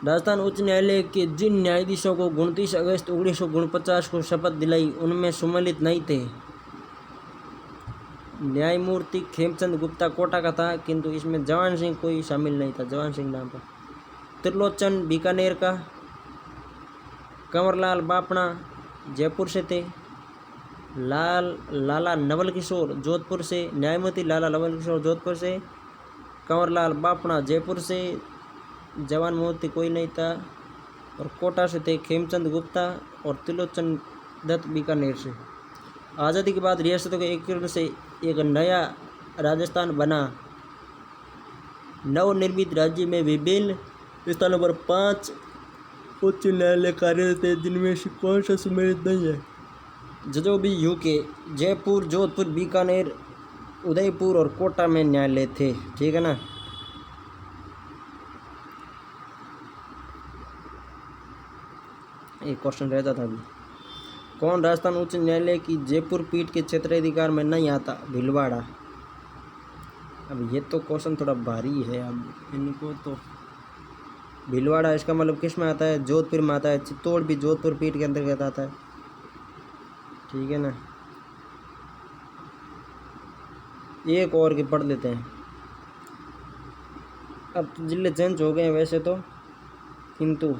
राजस्थान उच्च न्यायालय के जिन न्यायाधीशों को 29 अगस्त 1949 को शपथ दिलाई उनमें सम्मिलित नहीं थे। न्यायमूर्ति खेमचंद गुप्ता कोटा का था, किंतु इसमें जवान सिंह कोई शामिल नहीं था, जवान सिंह नाम पर। त्रिलोचन बीकानेर का, कंवरलाल बापणा जयपुर से थे, लाला नवल किशोर जोधपुर से, न्यायमूर्ति लाला नवल किशोर जोधपुर से, कंवरलाल बापणा जयपुर से, जवान मूर्ति कोई नहीं था, और कोटा से थे खेमचंद गुप्ता और त्रिलोचन दत्त बीकानेर से। आज़ादी के बाद रियासतों के एकीकरण से एक नया राजस्थान बना। नवनिर्मित राज्य में विभिन्न स्थानों पर 5 उच्च न्यायालय कार्यरत है, जिनमें से कौन सा सम्मिलित नहीं है? जो भी यूके जयपुर, जोधपुर, बीकानेर, उदयपुर और कोटा में न्यायालय थे, ठीक है ना। एक क्वेश्चन रहता था अभी। कौन राजस्थान उच्च न्यायालय की जयपुर पीठ के क्षेत्राधिकार में नहीं आता? भीलवाड़ा। अब ये तो क्वेश्चन थोड़ा भारी है, अब इनको तो भीलवाड़ा इसका मतलब किस में आता है? जोधपुर में आता है। चित्तौड़ भी जोधपुर पीठ के अंतर्गत आता है, ठीक है ना। एक और के पढ़ लेते हैं। अब तो जिले चेंज हो गए हैं वैसे तो, किंतु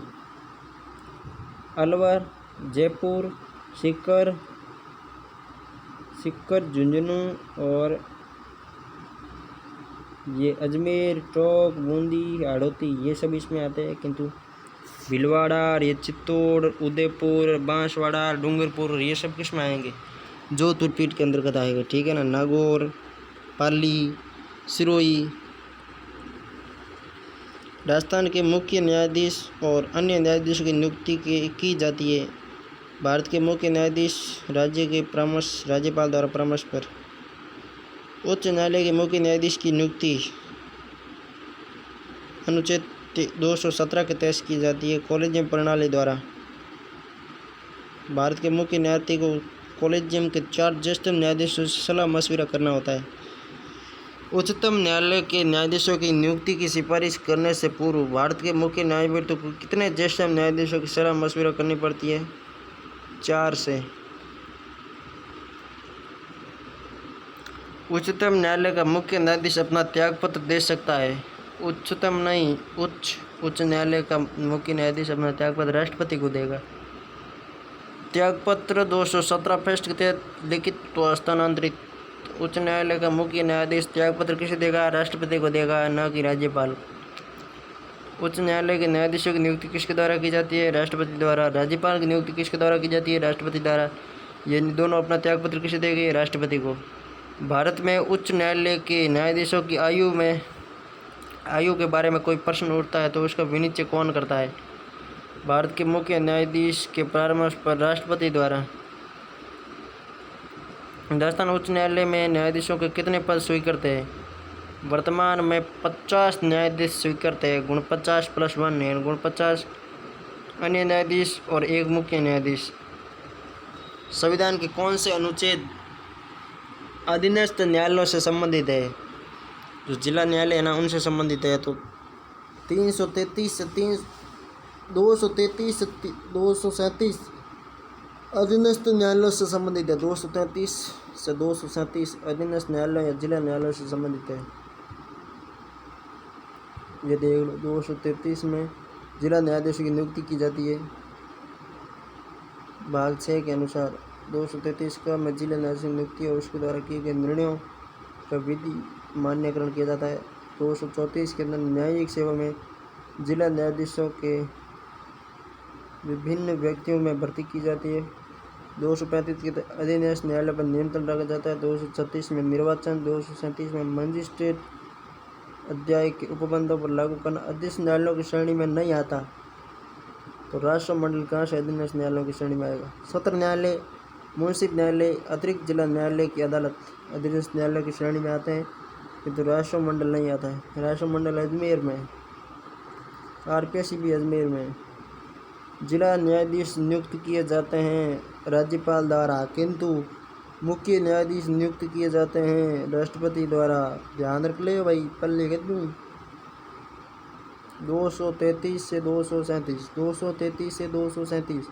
अलवर, जयपुर, सीकर, झुंझुनू और ये अजमेर, टोंक, बूंदी, हाड़ौती ये सब इसमें आते हैं, किंतु भीलवाड़ा और ये चित्तौड़, उदयपुर, बांसवाड़ा, डूंगरपुर ये सब किस में आएंगे? जोधपुर पीठ के अंतर्गत आएंगे, ठीक है ना। नागौर, पाली, सिरोही। राजस्थान के मुख्य न्यायाधीश और अन्य न्यायाधीशों की नियुक्ति की जाती है। भारत के मुख्य न्यायाधीश राज्य के परामर्श राज्यपाल द्वारा परामर्श पर। उच्च न्यायालय के मुख्य न्यायाधीश की नियुक्ति अनुच्छेद 217 के तहत की जाती है कॉलेजियम प्रणाली द्वारा। भारत के मुख्य न्यायाधीश को कॉलेजियम के 4 ज्येष्ठ न्यायाधीशों से सलाह मशविरा करना होता है। उच्चतम न्यायालय के न्यायाधीशों की नियुक्ति की सिफारिश करने से पूर्व भारत के मुख्य न्यायमूर्ति को कितने ज्येष्ठ न्यायाधीशों की सलाह मशविरा करनी पड़ती है? 4 से। उच्चतम न्यायालय का मुख्य न्यायाधीश अपना त्यागपत्र दे सकता है। उच्चतम नहीं, उच्च न्यायालय का मुख्य न्यायाधीश अपना त्यागपत्र राष्ट्रपति को देगा। त्यागपत्र 217 फर्स्ट के तहत लिखित तो हस्तांतरित। उच्च न्यायालय का मुख्य न्यायाधीश त्यागपत्र किसे देगा? राष्ट्रपति को देगा, न कि राज्यपाल। उच्च न्यायालय के न्यायाधीशों की नियुक्ति किसके द्वारा की जाती है? राष्ट्रपति द्वारा। राज्यपाल की नियुक्ति किसके द्वारा की जाती है? राष्ट्रपति द्वारा। ये दोनों अपना त्यागपत्र किसे देंगे? राष्ट्रपति को। भारत में उच्च न्यायालय के न्यायाधीशों की आयु के बारे में कोई प्रश्न उठता है तो उसका विनिश्चय कौन करता है? भारत के मुख्य न्यायाधीश के परामर्श पर राष्ट्रपति द्वारा। राजस्थान उच्च न्यायालय में न्यायाधीशों के कितने पद स्वीकृत हैं? वर्तमान में 50 न्यायाधीश स्वीकृत है। गुण 50 + 1 यानी गुण 50 अन्य न्यायाधीश और एक मुख्य न्यायाधीश। संविधान के कौन से अनुच्छेद अधीनस्थ न्यायालयों से संबंधित है? जो जिला न्यायालय है ना, उनसे संबंधित है। तो 333 से 233 से 237 अधीनस्थ न्यायालयों से संबंधित है। 233 से 237 अधीनस्थ न्यायालय या जिला न्यायालयों से संबंधित है। ये देख लो, 233 में जिला न्यायाधीशों की नियुक्ति की जाती है। भाग 6 के अनुसार 233 का में जिला न्यायाधीश की नियुक्ति और उसके द्वारा किए गए निर्णयों का विधि मान्यकरण किया जाता है। 234 के अंदर न्यायिक सेवा में जिला न्यायाधीशों के विभिन्न व्यक्तियों में भर्ती की जाती है। 235 के तहत अधीनस्थ न्यायालय पर नियंत्रण रखा जाता है। 236 में निर्वाचन। 237 में मजिस्ट्रेट अध्याय के उपबंधों पर लागू करना अधीनस्थ न्यायालयों की श्रेणी में नहीं आता। तो राष्ट्रमंडल कहाँ से अधीनस्थ न्यायालयों की श्रेणी में आएगा? सत्र न्यायालय, मुंसिफ न्यायालय, अतिरिक्त जिला न्यायालय की अदालत अधीनस्थ न्यायालय की श्रेणी में आते हैं, किंतु राष्ट्रमंडल नहीं आता है। राष्ट्रमंडल अजमेर में है, RPSC भी अजमेर में है। जिला न्यायाधीश नियुक्त किए जाते हैं राज्यपाल द्वारा, किंतु मुख्य न्यायाधीश नियुक्त किए जाते हैं राष्ट्रपति द्वारा। ध्यान रख ले भाई, कल लिख दूँ। 233 से 237 233 से 237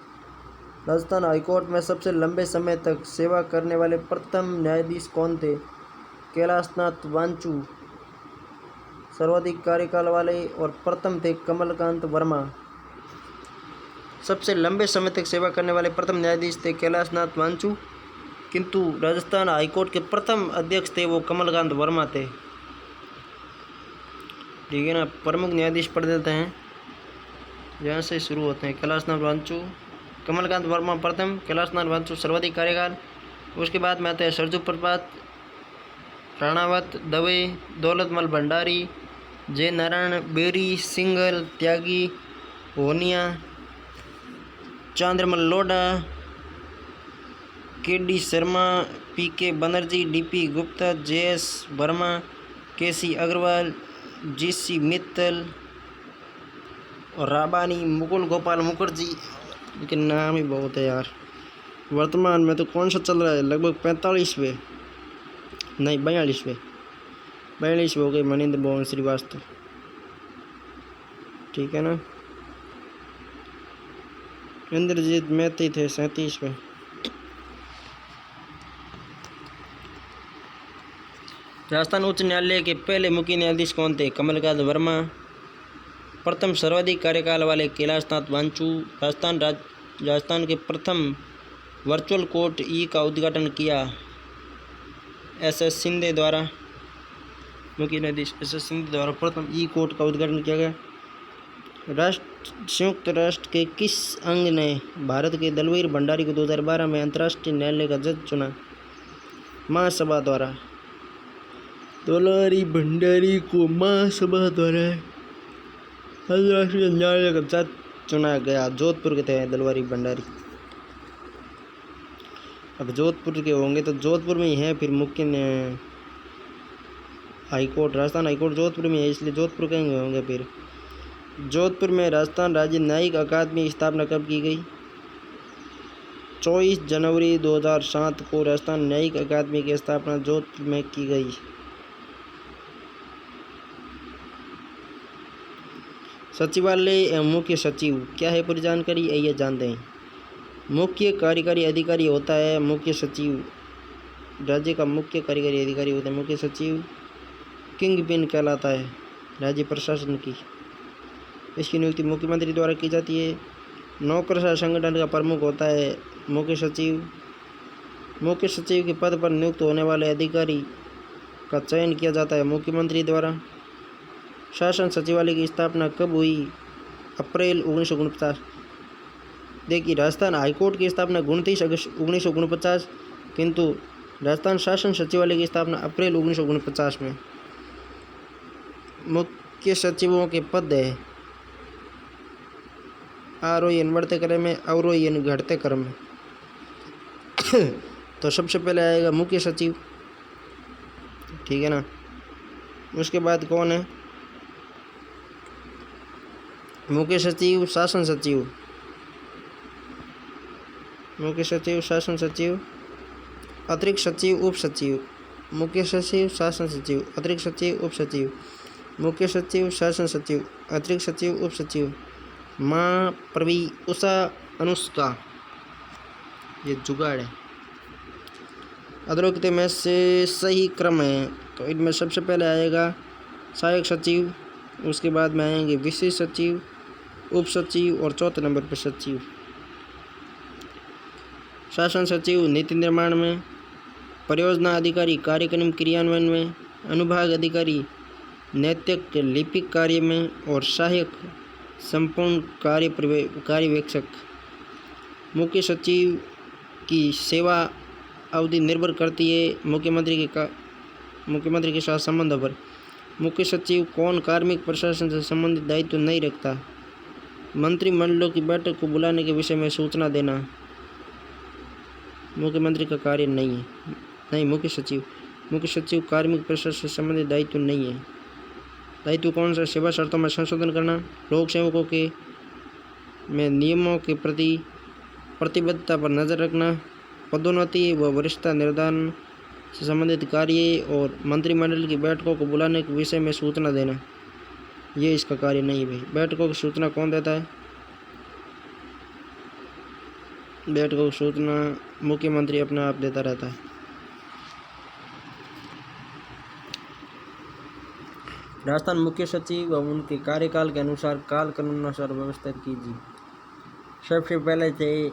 राजस्थान हाईकोर्ट में सबसे लंबे समय तक सेवा करने वाले प्रथम न्यायाधीश कौन थे? कैलाशनाथ वांचू सर्वाधिक कार्यकाल वाले और प्रथम थे कमलकांत वर्मा। सबसे लंबे समय तक सेवा करने वाले प्रथम न्यायाधीश थे कैलाशनाथ वांचू, किंतु राजस्थान हाईकोर्ट के प्रथम अध्यक्ष थे वो कमलकांत वर्मा थे। ठीक है ना। प्रमुख न्यायाधीश पढ़ देते हैं, यहाँ से शुरू होते हैं। कैलाशनाथ वांचू, कमलकांत वर्मा प्रथम, कैलाशनाथ वांचू सर्वाधिक कार्यकाल। उसके बाद में आते हैं सरजू प्रपात, Ranawat, Dave, Daulatmal Bhandari, Jai Narayan, Beri, Singhal, Tyagi, Honiya, Chandramal Lodha, KD Sharma, PK Banerjee, DP Gupta, JS Verma, KC Agarwal, GC Mittal और राबानी, मुकुल गोपाल मुखर्जी। इनके नाम ही बहुत है यार। वर्तमान में तो कौन सा चल रहा है? लगभग 45वें नहीं 42वें हो गए मनिंद्र मोहन श्रीवास्तव। ठीक है ना। इंद्रजीत मैती थे 37वें। राजस्थान उच्च न्यायालय के पहले मुख्य न्यायाधीश कौन थे? कमलकांत वर्मा। प्रथम सर्वाधिक कार्यकाल वाले कैलाशनाथ वांचू। राजस्थान के प्रथम वर्चुअल कोर्ट ई का उद्घाटन किया SS शिंदे द्वारा। मुख्य न्यायाधीश SS शिंदे द्वारा प्रथम ई कोर्ट का उद्घाटन किया गया। संयुक्त राष्ट्र के किस अंग ने भारत के दलवीर भंडारी को 2012 में अंतर्राष्ट्रीय न्यायालय का जज चुना? महासभा द्वारा। दलवीर भंडारी को महासभा द्वारा अंतर्राष्ट्रीय न्यायालय का जज चुना गया। जोधपुर के थे दलवीर भंडारी। अब जोधपुर के होंगे तो जोधपुर में ही है फिर मुख्य हाईकोर्ट। राजस्थान हाईकोर्ट जोधपुर में है, इसलिए जोधपुर के होंगे। फिर जोधपुर में राजस्थान राज्य न्यायिक अकादमी की स्थापना कब की गई? 24 जनवरी 2007 को राजस्थान न्यायिक अकादमी की स्थापना जोधपुर में की गई। सचिवालय एवं मुख्य सचिव क्या है? पूरी जानकारी आइए जानते हैं। मुख्य कार्यकारी अधिकारी होता है मुख्य सचिव। राज्य का मुख्य कार्यकारी अधिकारी होता है मुख्य सचिव। किंग पिन कहलाता है राज्य प्रशासन की। इसकी नियुक्ति मुख्यमंत्री द्वारा की जाती है। नौकरशाह संगठन का प्रमुख होता है मुख्य सचिव। मुख्य सचिव के पद पर नियुक्त होने वाले अधिकारी का चयन किया जाता है मुख्यमंत्री द्वारा। शासन सचिवालय की स्थापना कब हुई? अप्रैल 1949। देखिए, राजस्थान हाईकोर्ट की स्थापना 29 अगस्त 1949, किंतु राजस्थान शासन सचिवालय की स्थापना अप्रैल 1949 में। मुख्य सचिवों के पद है आरोहण बढ़ते क्रम में, अवरोहण घटते क्रम में। तो सबसे पहले आएगा मुख्य सचिव। ठीक है ना। उसके बाद कौन है? मुख्य सचिव, शासन सचिव, मुख्य सचिव, शासन सचिव, अतिरिक्त सचिव, उप सचिव, मुख्य सचिव, शासन सचिव, अतिरिक्त सचिव, उप सचिव, मुख्य सचिव, शासन सचिव, अतिरिक्त सचिव, उप सचिव। माँ, प्रवी, उषा, अनुष्का, ये जुगाड़ है। अधोलिखित में से सही क्रम है, तो इनमें सबसे पहले आएगा सहायक सचिव, उसके बाद में आएंगे विशेष सचिव, उप सचिव और चौथे नंबर पर सचिव। शासन सचिव नीति निर्माण में, परियोजना अधिकारी कार्यक्रम क्रियान्वयन में, अनुभाग अधिकारी नैतिक लिपिक कार्य में और सहायक संपूर्ण कार्यवेक्षक। मुख्य सचिव की सेवा अवधि निर्भर करती है मुख्यमंत्री के साथ संबंधों पर। मुख्य सचिव कौन कार्मिक प्रशासन से संबंधित दायित्व नहीं रखता? मंत्रिमंडलों की बैठक को बुलाने के विषय में सूचना देना मुख्यमंत्री का कार्य नहीं है। नहीं, मुख्य सचिव कार्मिक प्रशासन से संबंधित दायित्व नहीं है। दायित्व कौन सा? सेवा शर्तों में संशोधन करना, लोक सेवकों के में नियमों के प्रति प्रतिबद्धता पर नजर रखना, पदोन्नति व वरिष्ठता निर्धारण से संबंधित कार्य और मंत्रिमंडल की बैठकों को बुलाने के विषय में सूचना देना, ये इसका कार्य नहीं है भाई। बैठकों की सूचना कौन देता है? बैठकों की सूचना मुख्यमंत्री अपने आप देता रहता है। राजस्थान मुख्य सचिव व उनके कार्यकाल के अनुसार कालक्रमानुसार व्यवस्थित कीजिए। सबसे पहले थे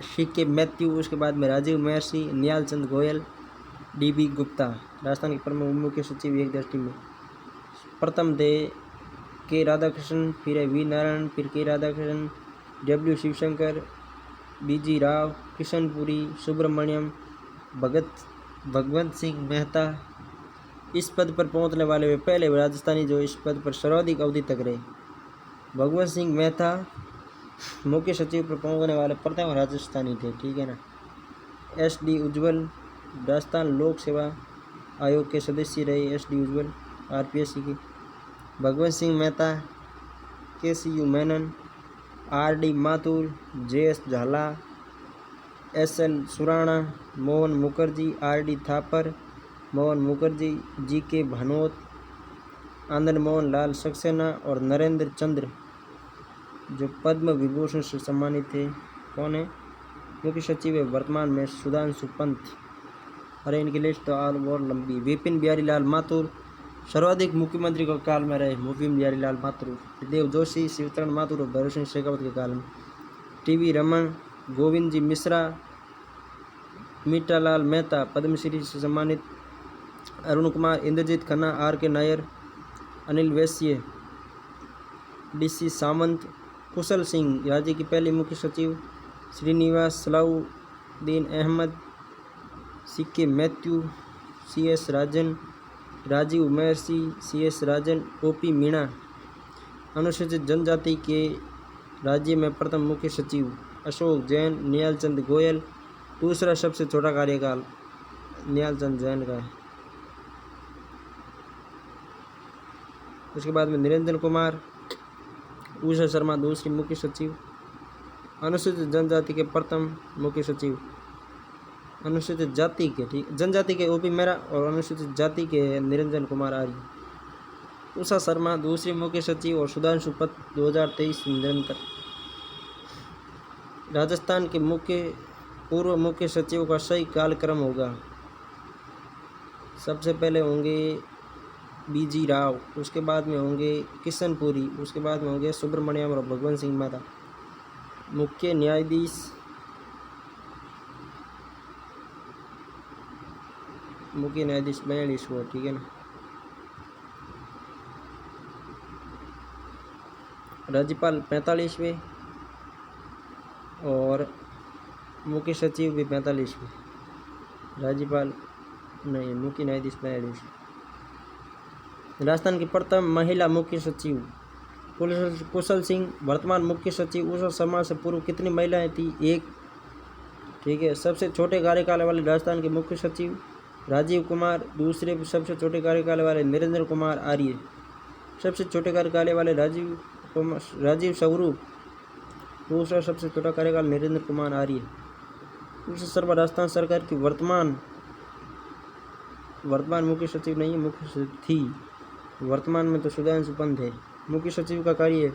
सीके मैथ्यू, उसके बाद में राजीव महर्षि, निहाल चंद गोयल, डीबी गुप्ता। राजस्थान के प्रमुख मुख्य सचिव एक दृष्टि में प्रथम थे के राधाकृष्णन, फिर वी नारायण, फिर के राधाकृष्णन, डब्ल्यू शिवशंकर, बीजी राव, किशनपुरी, सुब्रमण्यम, भगवंत सिंह मेहता। इस पद पर पहुंचने वाले वे पहले राजस्थानी जो इस पद पर सर्वाधिक अवधि तक रहे। भगवंत सिंह मेहता मुख्य सचिव पर पहुंचने वाले प्रथम राजस्थानी थे, ठीक है ना। SD उज्ज्वल राजस्थान लोक सेवा आयोग के सदस्य रहे। SD उज्ज्वल RPSC के। Bhagwant Singh Mehta, KCU Menon, RD Mathur, JS झाला, SL Surana, Mohan Mukherjee, RD Thapar, Mohan Mukherjee, GK Bhanot, Anand Mohan Lal Saxena और नरेंद्र चंद्र जो पद्म विभूषण से सम्मानित थे। कौन है? मुख्य सचिव है वर्तमान में सुधांशु पंत। अरे इनकी लिस्ट तो और बहुत लंबी। विपिन बिहारी लाल माथुर सर्वाधिक मुख्यमंत्री के काल में रहे। विपिन बिहारी लाल माथुर, देव जोशी, शिवचरण माथुर और भैरव सिंह शेखावत के काल में। TV रमन, गोविंद जी मिश्रा, मीठालाल मेहता पद्मश्री से सम्मानित, अरुण कुमार, इंद्रजीत खन्ना, RK नायर, अनिल वैश्य, DC सामंत, कुशल सिंह राज्य की पहली मुख्य सचिव, Srinivas Salauddin Ahmed, CK Mathew, CS Rajan, Rajiv Mehrishi, CS राजन, OP मीणा। अनुसूचित जनजाति के राज्य में प्रथम मुख्य सचिव अशोक जैन, निहाल चंद गोयल। दूसरा सबसे छोटा कार्यकाल निहाल चंद जैन का है। उसके बाद में निरंजन कुमार, उषा शर्मा दूसरी मुख्य सचिव। अनुसूचित जनजाति के प्रथम मुख्य सचिव, अनुसूचित जाति के, ठीक, जनजाति के OP मेहरा और अनुसूचित जाति के निरंजन कुमार आर्य। उषा शर्मा दूसरी मुख्य सचिव और सुधांशु पंत 2023 निरंतर। राजस्थान के पूर्व मुख्य सचिव का सही कालक्रम होगा। सबसे पहले होंगे BG राव, उसके बाद में होंगे किशनपुरी, उसके बाद में होंगे सुब्रमण्यम और भगवंत सिंह मेहता। मुख्य न्यायाधीश मुख्य न्यायाधीश 42 हुआ, ठीक है ना। राज्यपाल 45वें और मुख्य सचिव भी 45वें। राज्यपाल नहीं, मुख्य न्यायाधीश 42। राजस्थान की प्रथम महिला मुख्य सचिव कुशल सिंह। वर्तमान मुख्य सचिव उषा शर्मा से पूर्व कितनी महिलाएं थी? 1, ठीक है। सबसे छोटे कार्यकाल वाले राजस्थान के मुख्य सचिव राजीव कुमार। दूसरे सबसे छोटे कार्यकाल वाले नरेंद्र कुमार आर्य। सबसे छोटे कार्यकाल वाले राजीव स्वरूप। दूसरा सबसे छोटा कार्यकाल नरेंद्र कुमार आर्य। दूसरा सर्वा राजस्थान सरकार की वर्तमान मुख्य सचिव नहीं, मुख्य सचिव थी वर्तमान में तो सुधांशु पंत है। मुख्य सचिव का कार्य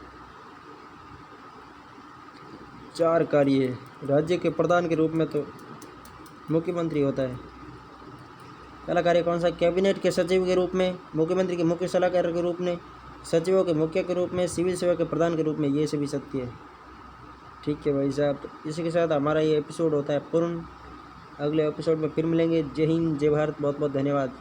4 कार्य है। राज्य के प्रधान के रूप में तो मुख्यमंत्री होता है। पहला कार्य कौन सा? कैबिनेट के सचिव के रूप में, मुख्यमंत्री के मुख्य सलाहकार के रूप में, सचिवों के मुख्य के रूप में, सिविल सेवा के प्रधान के रूप में, ये सभी सत्य है। ठीक है भाई साहब, तो इसी के साथ हमारा ये एपिसोड होता है पूर्ण। अगले एपिसोड में फिर मिलेंगे। जय हिंद, जय भारत, बहुत बहुत धन्यवाद।